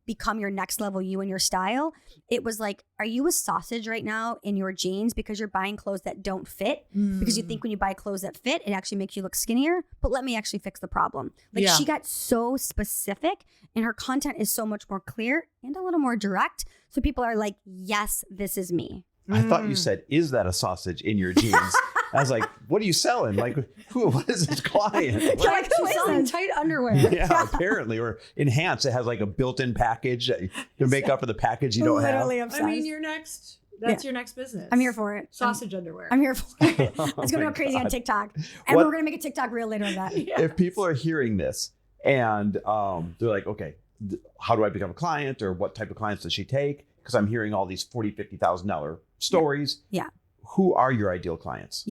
become your next level, you and your style. It was like, are you a sausage right now in your jeans because you're buying clothes that don't fit? Because you think when you buy clothes that fit, it actually makes you look skinnier, but let me actually fix the problem. Like she got so specific and her content is so much more clear and a little more direct. So people are like, yes, this is me. I thought you said, is that a sausage in your jeans? I was like, what are you selling? Like, what is this client? You're like, who is selling this? tight underwear. Yeah, apparently. Or Enhance, it has like a built-in package to make up for the package you don't have. Literally obsessed. I mean, that's your next business. I'm here for it. Sausage underwear. I'm here for it. Oh It's going to my go crazy on God. TikTok. And What- we're going to make a TikTok reel later on that. If people are hearing this and they're like, okay, how do I become a client, or what type of clients does she take? Because I'm hearing all these $40,000, $50,000 stories. Yeah. Who are your ideal clients?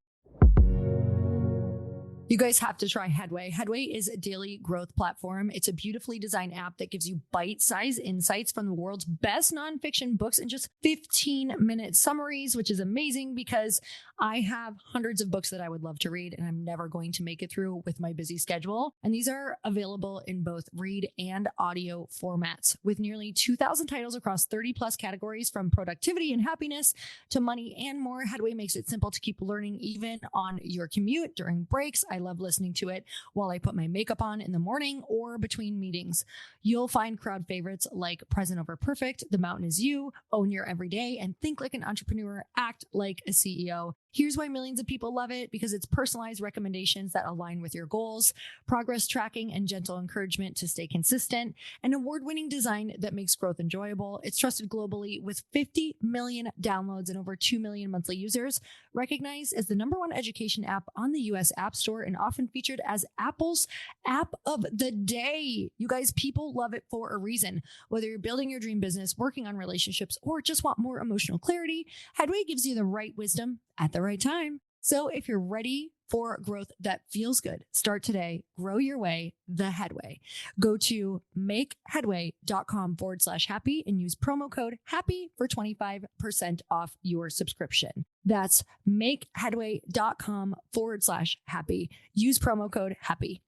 You guys have to try Headway. Headway is a daily growth platform. It's a beautifully designed app that gives you bite-sized insights from the world's best nonfiction books in just 15-minute summaries, which is amazing because I have hundreds of books that I would love to read, and I'm never going to make it through with my busy schedule. And these are available in both read and audio formats with nearly 2,000 titles across 30 plus categories, from productivity and happiness to money and more. Headway makes it simple to keep learning even on your commute, during breaks. I love listening to it while I put my makeup on in the morning or between meetings. You'll find crowd favorites like Present Over Perfect, The Mountain Is You, Own Your Everyday, and Think Like an Entrepreneur, Act Like a CEO. Here's why millions of people love it: because it's personalized recommendations that align with your goals, progress tracking and gentle encouragement to stay consistent, an award-winning design that makes growth enjoyable. It's trusted globally with 50 million downloads and over 2 million monthly users, recognized as the #1 education app on the US App Store, and often featured as Apple's app of the day. You guys, people love it for a reason. Whether you're building your dream business, working on relationships, or just want more emotional clarity, Headway gives you the right wisdom at the right time. So if you're ready for growth that feels good, start today. Grow your way the Headway. Go to makeheadway.com/happy and use promo code HAPPY for 25% off your subscription. That's makeheadway.com/happy. Use promo code HAPPY.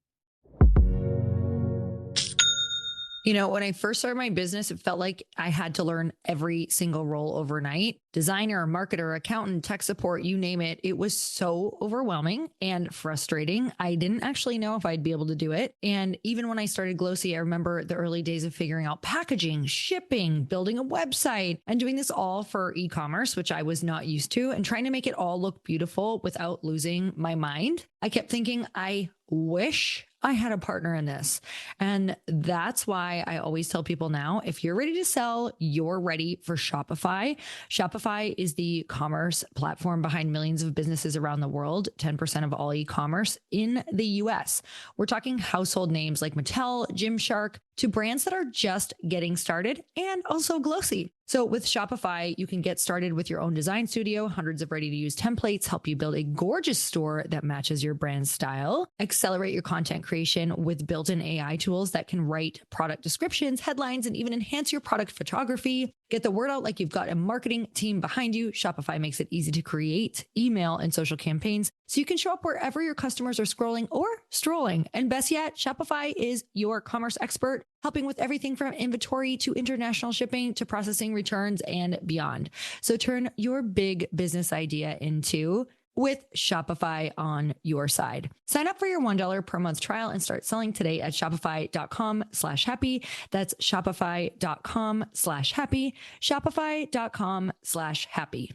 You know, when I first started my business, it felt like I had to learn every single role overnight. Designer, marketer, accountant, tech support, you name it. It was so overwhelming and frustrating. I didn't actually know if I'd be able to do it. And even when I started Glōci, I remember the early days of figuring out packaging, shipping, building a website, and doing this all for e-commerce, which I was not used to, and trying to make it all look beautiful without losing my mind. I kept thinking, I wish I had a partner in this. And that's why I always tell people now, if you're ready to sell, you're ready for Shopify. Shopify is the commerce platform behind millions of businesses around the world, 10% of all e-commerce in the US. We're talking household names like Mattel, Gymshark, to brands that are just getting started, and also Glōci. So with Shopify, you can get started with your own design studio, hundreds of ready-to-use templates, help you build a gorgeous store that matches your brand style, accelerate your content creation with built-in AI tools that can write product descriptions, headlines, and even enhance your product photography. Get the word out like you've got a marketing team behind you. Shopify makes it easy to create email and social campaigns so you can show up wherever your customers are scrolling or strolling. And best yet, Shopify is your commerce expert, helping with everything from inventory to international shipping to processing returns and beyond. So turn your big business idea into with Shopify on your side. Sign up for your $1 per month trial and start selling today at shopify.com/happy. That's shopify.com/happy. Shopify.com/happy.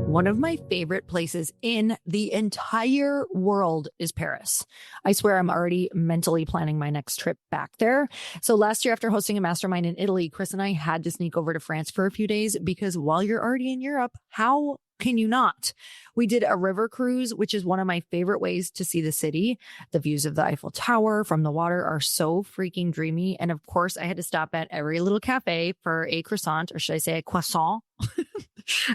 One of my favorite places in the entire world is Paris. I swear I'm already mentally planning my next trip back there. So last year, after hosting a mastermind in Italy, Chris and I had to sneak over to France for a few days because while you're already in Europe, how can you not? We did a river cruise, which is one of my favorite ways to see the city. The views of the Eiffel Tower from the water are so freaking dreamy. And of course, I had to stop at every little cafe for a croissant, or should I say a croissant,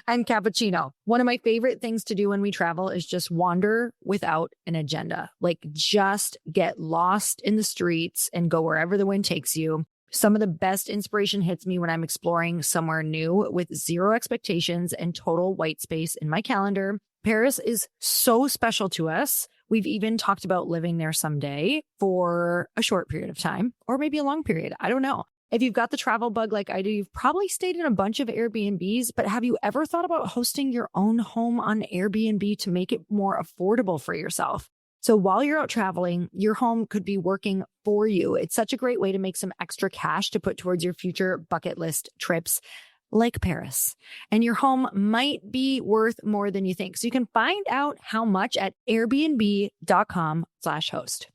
and cappuccino. One of my favorite things to do when we travel is just wander without an agenda. Like, just get lost in the streets and go wherever the wind takes you. Some of the best inspiration hits me when I'm exploring somewhere new with zero expectations and total white space in my calendar. Paris is so special to us. We've even talked about living there someday for a short period of time, or maybe a long period. I don't know. If you've got the travel bug like I do, you've probably stayed in a bunch of Airbnbs, but have you ever thought about hosting your own home on Airbnb to make it more affordable for yourself? So while you're out traveling, your home could be working for you. It's such a great way to make some extra cash to put towards your future bucket list trips. like Paris, and your home might be worth more than you think. So you can find out how much at airbnb.com/host.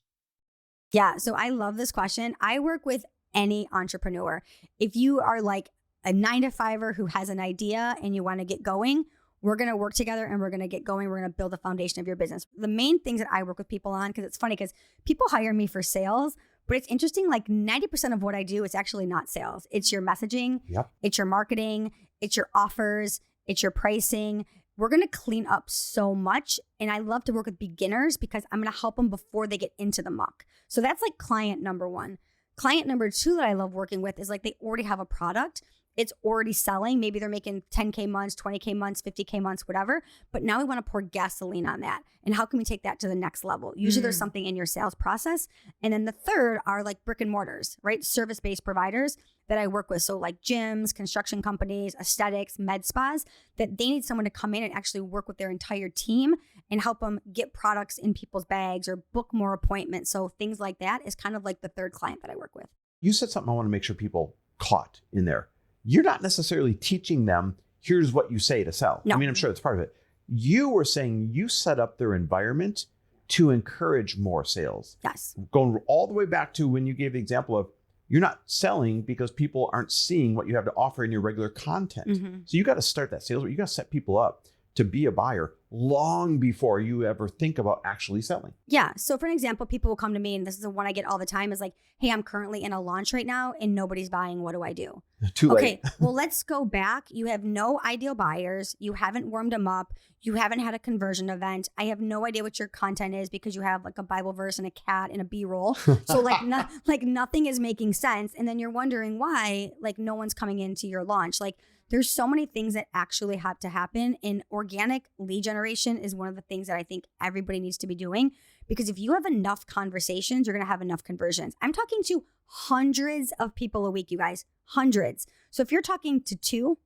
Yeah. So I love this question. I work with any entrepreneur. If you are like a 9-to-5er who has an idea and you want to get going, we're going to work together and we're going to get going. We're going to build the foundation of your business. The main things that I work with people on, because it's funny because people hire me for sales, but it's interesting, like 90% of what I do is actually not sales. It's your messaging, it's your marketing, it's your offers, it's your pricing. We're going to clean up so much. And I love to work with beginners because I'm going to help them before they get into the muck. So that's like client number one. Client number two that I love working with is like they already have a product. It's already selling. Maybe they're making 10K months, 20K months, 50K months, whatever. But now we want to pour gasoline on that. And how can we take that to the next level? Usually there's something in your sales process. And then the third are like brick and mortars, right? Service-based providers that I work with. So like gyms, construction companies, aesthetics, med spas, that they need someone to come in and actually work with their entire team and help them get products in people's bags or book more appointments. So things like that is kind of like the third client that I work with. You said something I want to make sure people caught in there. You're not necessarily teaching them, here's what you say to sell. No. I mean, I'm sure that's part of it. You were saying you set up their environment to encourage more sales. Yes. Going all the way back to when you gave the example of you're not selling because people aren't seeing what you have to offer in your regular content. Mm-hmm. So you got to start that sales. You got to set people up to be a buyer long before you ever think about actually selling. Yeah. So for an example, people will come to me, and this is the one I get all the time, is like, hey, I'm currently in a launch right now and nobody's buying. What do I do? Too late. Okay, well, let's go back. You have no ideal buyers. You haven't warmed them up. You haven't had a conversion event. I have no idea what your content is because you have like a Bible verse and a cat and a B-roll. So like nothing is making sense. And then you're wondering why like no one's coming into your launch. Like there's so many things that actually have to happen. And organic lead generation is one of the things that I think everybody needs to be doing, because if you have enough conversations, you're going to have enough conversions. I'm talking to hundreds of people a week, you guys, hundreds. So if you're talking to 2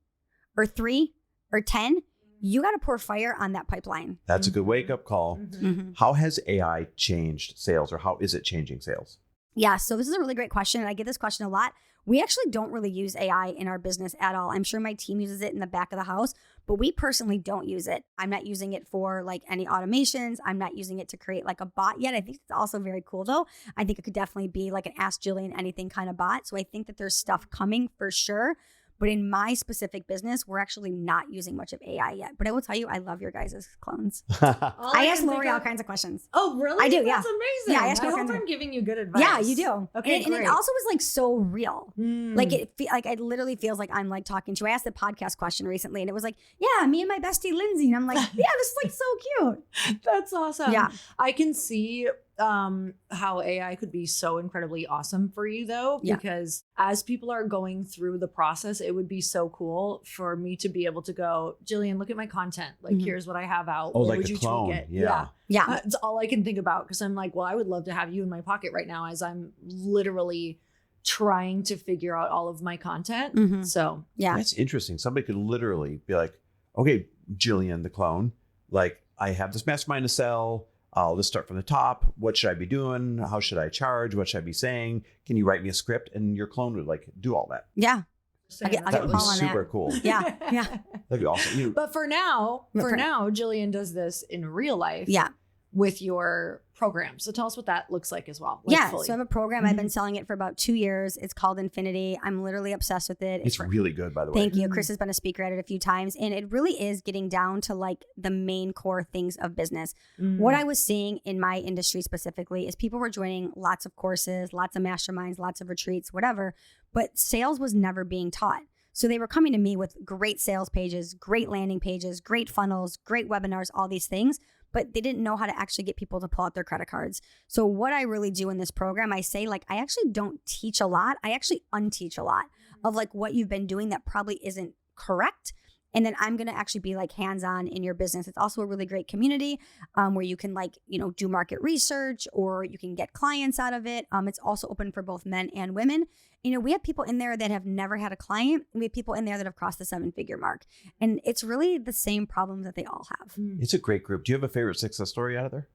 or 3 or 10, you got to pour fire on that pipeline. That's a good wake-up call. Mm-hmm. How has AI changed sales, or how is it changing sales? Yeah, so this is a really great question, and I get this question a lot. We actually don't really use AI in our business at all. I'm sure my team uses it in the back of the house, but we personally don't use it. I'm not using it for like any automations. I'm not using it to create like a bot yet. I think it's also very cool though. I think it could definitely be like an Ask Jillian Anything kind of bot. So I think that there's stuff coming for sure. But in my specific business, we're actually not using much of AI yet. But I will tell you, I love your guys' clones. I ask Lori all kinds of questions. Oh, really? I do, yeah. That's amazing. Yeah, I ask I all hope kinds of- I'm giving you good advice. Yeah, you do. Okay, and great. it also is like so real. Like Mm. it literally feels like I'm like talking to. I asked the podcast question recently, and it was like, yeah, me and my bestie Lindsay, and I'm like, yeah, this is like so cute. That's awesome. Yeah. I can see how AI could be so incredibly awesome for you though, Yeah. because as people are going through the process, it would be so cool for me to be able to go, Jillian, look at my content. Like, Mhm. here's what I have out. Oh, Where like would a you clone. tweak it? Yeah. Yeah. That's all I can think about, because I'm like, well, I would love to have you in my pocket right now as I'm literally trying to figure out all of my content. Mhm. So Yeah. That's interesting. Somebody could literally be like, okay, Jillian, the clone, like I have this mastermind to sell. Let's start from the top. What should I be doing? How should I charge? What should I be saying? Can you write me a script? And your clone would like do all that. Yeah. saying get- that I'll That get would be Paul on that. super cool. Yeah. Yeah. That'd be awesome. You, But for now, For- Jillian does this in real life. Yeah. With your program. So tell us what that looks like as well. Yeah. fully. So I have a program. I've been selling it for about 2 years. It's called Infinity. I'm literally obsessed with it. it's really good, by the way. Thank you. Chris has been a speaker at it a few times, and it really is getting down to like the main core things of business. What I was seeing in my industry specifically is people were joining lots of courses, lots of masterminds, lots of retreats, whatever, but sales was never being taught. So they were coming to me with great sales pages, great landing pages, great funnels, great webinars, all these things, but they didn't know how to actually get people to pull out their credit cards. So what I really do in this program, I say like, I actually don't teach a lot. I actually unteach a lot of like what you've been doing that probably isn't correct. And then I'm going to actually be like hands-on in your business. It's also a really great community where you can like, do market research, or you can get clients out of it. It's also open for both men and women. We have people in there that have never had a client. We have people in there that have crossed the 7-figure mark. And it's really the same problems that they all have. It's a great group. Do you have a favorite success story out of there?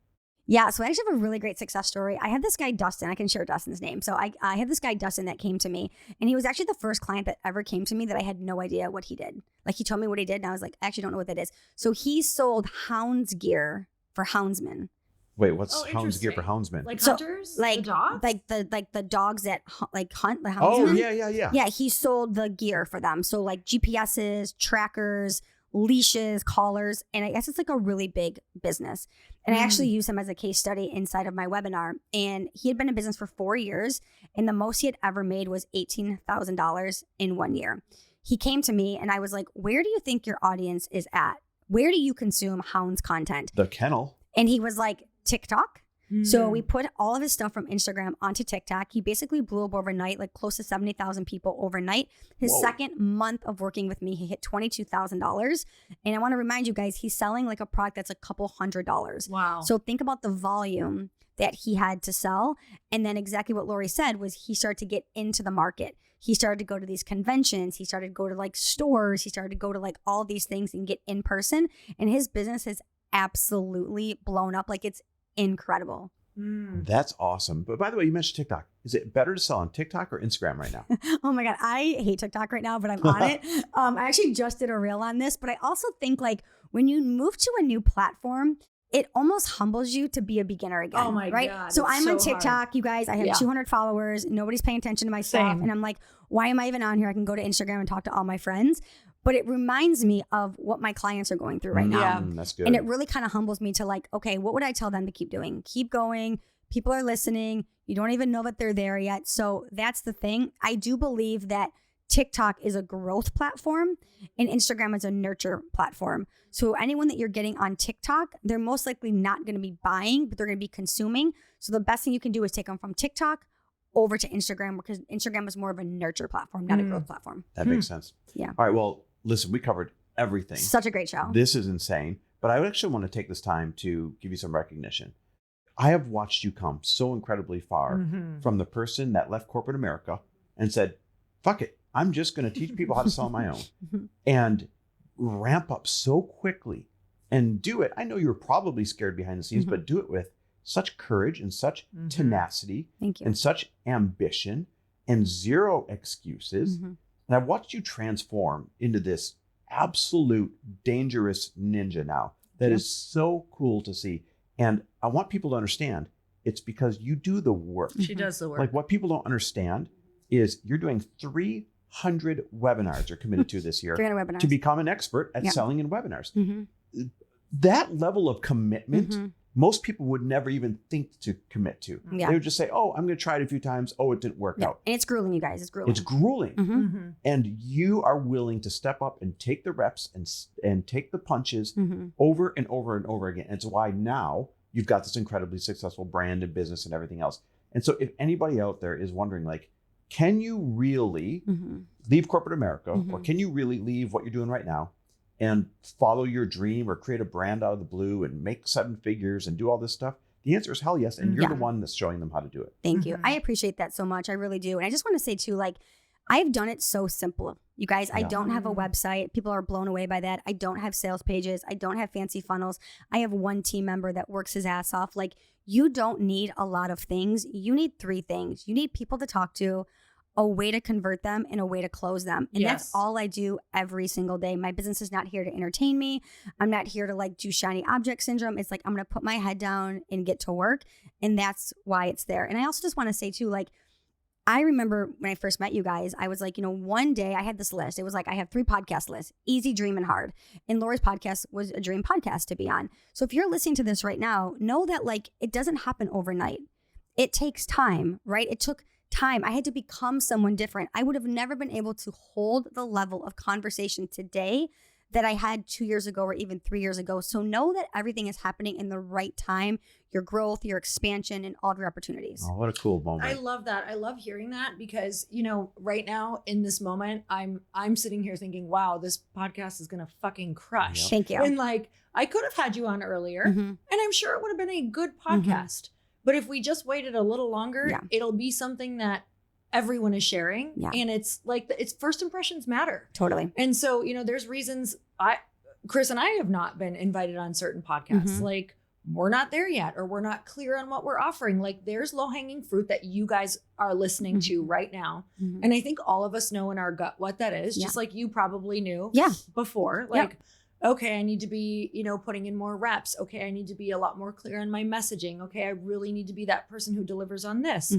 Yeah, so I actually have a really great success story. I had this guy, Dustin. I can share Dustin's name. So I had this guy, Dustin, that came to me, and he was actually the first client that ever came to me that I had no idea what he did. Like, he told me what he did, and I was like, I actually don't know what that is. So he sold hounds gear for houndsmen. Wait, what's hounds gear for houndsmen? Like hunters? Like the dogs? like the dogs that hunt the houndsmen. Oh, yeah. Yeah, he sold the gear for them. So like GPSs, trackers, leashes, collars, and I guess it's like a really big business. And I actually used him as a case study inside of my webinar. And he had been in business for 4 years, and the most he had ever made was $18,000 in 1 year. He came to me and I was like, where do you think your audience is at? Where do you consume hounds content? The kennel. And he was like, TikTok. So we put all of his stuff from Instagram onto TikTok. He basically blew up overnight, like close to 70,000 people overnight. His second month of working with me, he hit $22,000. And I want to remind you guys, he's selling like a product that's a couple $100s. Wow. So think about the volume that he had to sell. And then exactly what Lori said was he started to get into the market. He started to go to these conventions. He started to go to like stores. He started to go to like all these things and get in person. And his business has absolutely blown up. Like, it's incredible. That's awesome. But by the way, you mentioned TikTok. Is it better to sell on TikTok or Instagram right now? Oh my God. I hate TikTok right now, but I'm on it. I actually just did a reel on this, but I also think like when you move to a new platform, it almost humbles you to be a beginner again. Oh my right? God. So I'm on so TikTok, hard. you guys. I have 200 followers. Nobody's paying attention to my stuff. Same. And I'm like, why am I even on here? I can go to Instagram and talk to all my friends. But it reminds me of what my clients are going through right now. Yeah. That's good. And it really kind of humbles me to like, okay, what would I tell them to keep doing? Keep going. People are listening. You don't even know that they're there yet. So that's the thing. I do believe that TikTok is a growth platform and Instagram is a nurture platform. So anyone that you're getting on TikTok, they're most likely not going to be buying, but they're going to be consuming. So the best thing you can do is take them from TikTok over to Instagram, because Instagram is more of a nurture platform, not a growth platform. That makes sense. Yeah. All right. Well, listen, we covered everything. Such a great show. This is insane. But I actually want to take this time to give you some recognition. I have watched you come so incredibly far from the person that left corporate America and said, fuck it, I'm just going to teach people how to sell on my own, and ramp up so quickly and do it. I know you were probably scared behind the scenes, but do it with such courage and such tenacity. Thank you. And such ambition and zero excuses. And I've watched you transform into this absolute dangerous ninja now. That is so cool to see. And I want people to understand it's because you do the work. She does the work. Like, what people don't understand is you're doing 300 webinars you're committed to this year 300 webinars. to become an expert at selling in webinars. That level of commitment, most people would never even think to commit to. Yeah. They would just say, oh, I'm going to try it a few times. Oh, it didn't work out. And it's grueling, you guys. It's grueling. It's grueling. And you are willing to step up and take the reps and take the punches over and over and over again. And it's why now you've got this incredibly successful brand and business and everything else. And so if anybody out there is wondering, like, can you really leave corporate America, or can you really leave what you're doing right now and follow your dream or create a brand out of the blue and make 7 figures and do all this stuff? The answer is hell yes. And you're the one that's showing them how to do it. Thank you. I appreciate that so much. I really do. And I just want to say too, like, I've done it so simple. You guys, I don't have a website. People are blown away by that. I don't have sales pages. I don't have fancy funnels. I have one team member that works his ass off. Like, you don't need a lot of things. You need 3 things. You need people to talk to, a way to convert them, and a way to close them. And that's all I do every single day. My business is not here to entertain me. I'm not here to like do shiny object syndrome. It's like, I'm going to put my head down and get to work. And that's why it's there. And I also just want to say too, like, I remember when I first met you guys, I was like, one day I had this list. It was like, I have 3 podcast lists: easy, dream, and hard. And Lori's podcast was a dream podcast to be on. So if you're listening to this right now, know that like, it doesn't happen overnight. It takes time, right? It took time. I had to become someone different. I would have never been able to hold the level of conversation today that I had 2 years ago or even 3 years ago. So know that everything is happening in the right time, your growth, your expansion, and all of your opportunities. Oh, what a cool moment. I love that. I love hearing that because, right now in this moment, I'm sitting here thinking, wow, this podcast is going to fucking crush. Thank you. And like, I could have had you on earlier and I'm sure it would have been a good podcast. But if we just waited a little longer, it'll be something that everyone is sharing. Yeah. And it's like, it's first impressions matter. Totally. And so, there's reasons Chris and I have not been invited on certain podcasts. Like, we're not there yet, or we're not clear on what we're offering. Like there's low hanging fruit that you guys are listening to right now. And I think all of us know in our gut what that is, just like you probably knew before. Like, okay, I need to be, putting in more reps. Okay, I need to be a lot more clear on my messaging. Okay, I really need to be that person who delivers on this.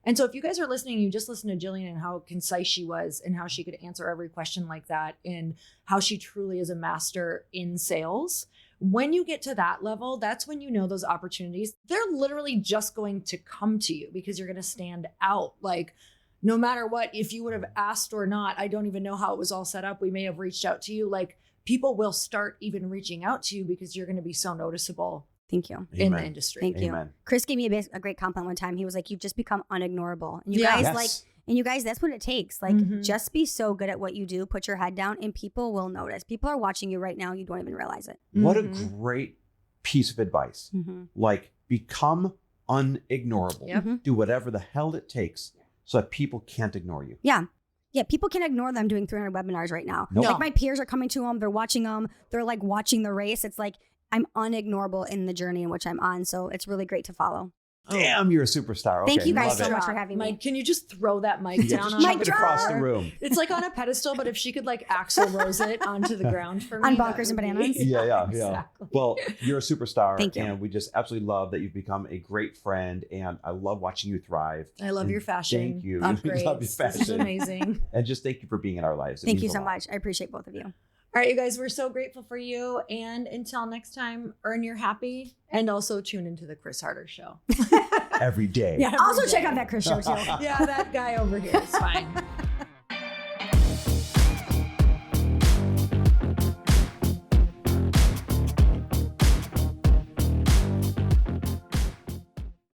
And so if you guys are listening, you just listen to Jillian and how concise she was and how she could answer every question like that and how she truly is a master in sales. When you get to that level, that's when you know those opportunities, they're literally just going to come to you because you're going to stand out. Like no matter what, if you would have asked or not, I don't even know how it was all set up. We may have reached out to you. Like people will start even reaching out to you because you're going to be so noticeable. Thank you. In the industry. Thank you. Chris gave me a great compliment one time. He was like, you've just become unignorable. And you guys, that's what it takes. Like just be so good at what you do, put your head down and people will notice. People are watching you right now. You don't even realize it. What a great piece of advice. Like become unignorable. Do whatever the hell it takes so that people can't ignore you. Yeah, people can ignore them doing 300 webinars right now. Nope. Like my peers are coming to them. They're watching them. They're like watching the race. It's like I'm unignorable in the journey in which I'm on. So it's really great to follow. Damn, you're a superstar. Okay, thank you guys so it. much for having me. Mike, can you just throw that mic down on Chuck it across the room? It's like on a pedestal, but if she could like Axl Rose it onto the ground for me. On Bonkers and Bananas? Yeah. Exactly. Well, you're a superstar. Thank you. And we just absolutely love that you've become a great friend. And I love watching you thrive. I love your fashion. Thank you. Upgrades. We love your fashion. This is amazing. And just thank you for being in our lives. Thank you so much. I appreciate both of you. All right, you guys, we're so grateful for you. And until next time, earn your happy and also tune into the Chris Harder Show. Every day. Yeah, also check out that Chris show too. Yeah, that guy over here is fine.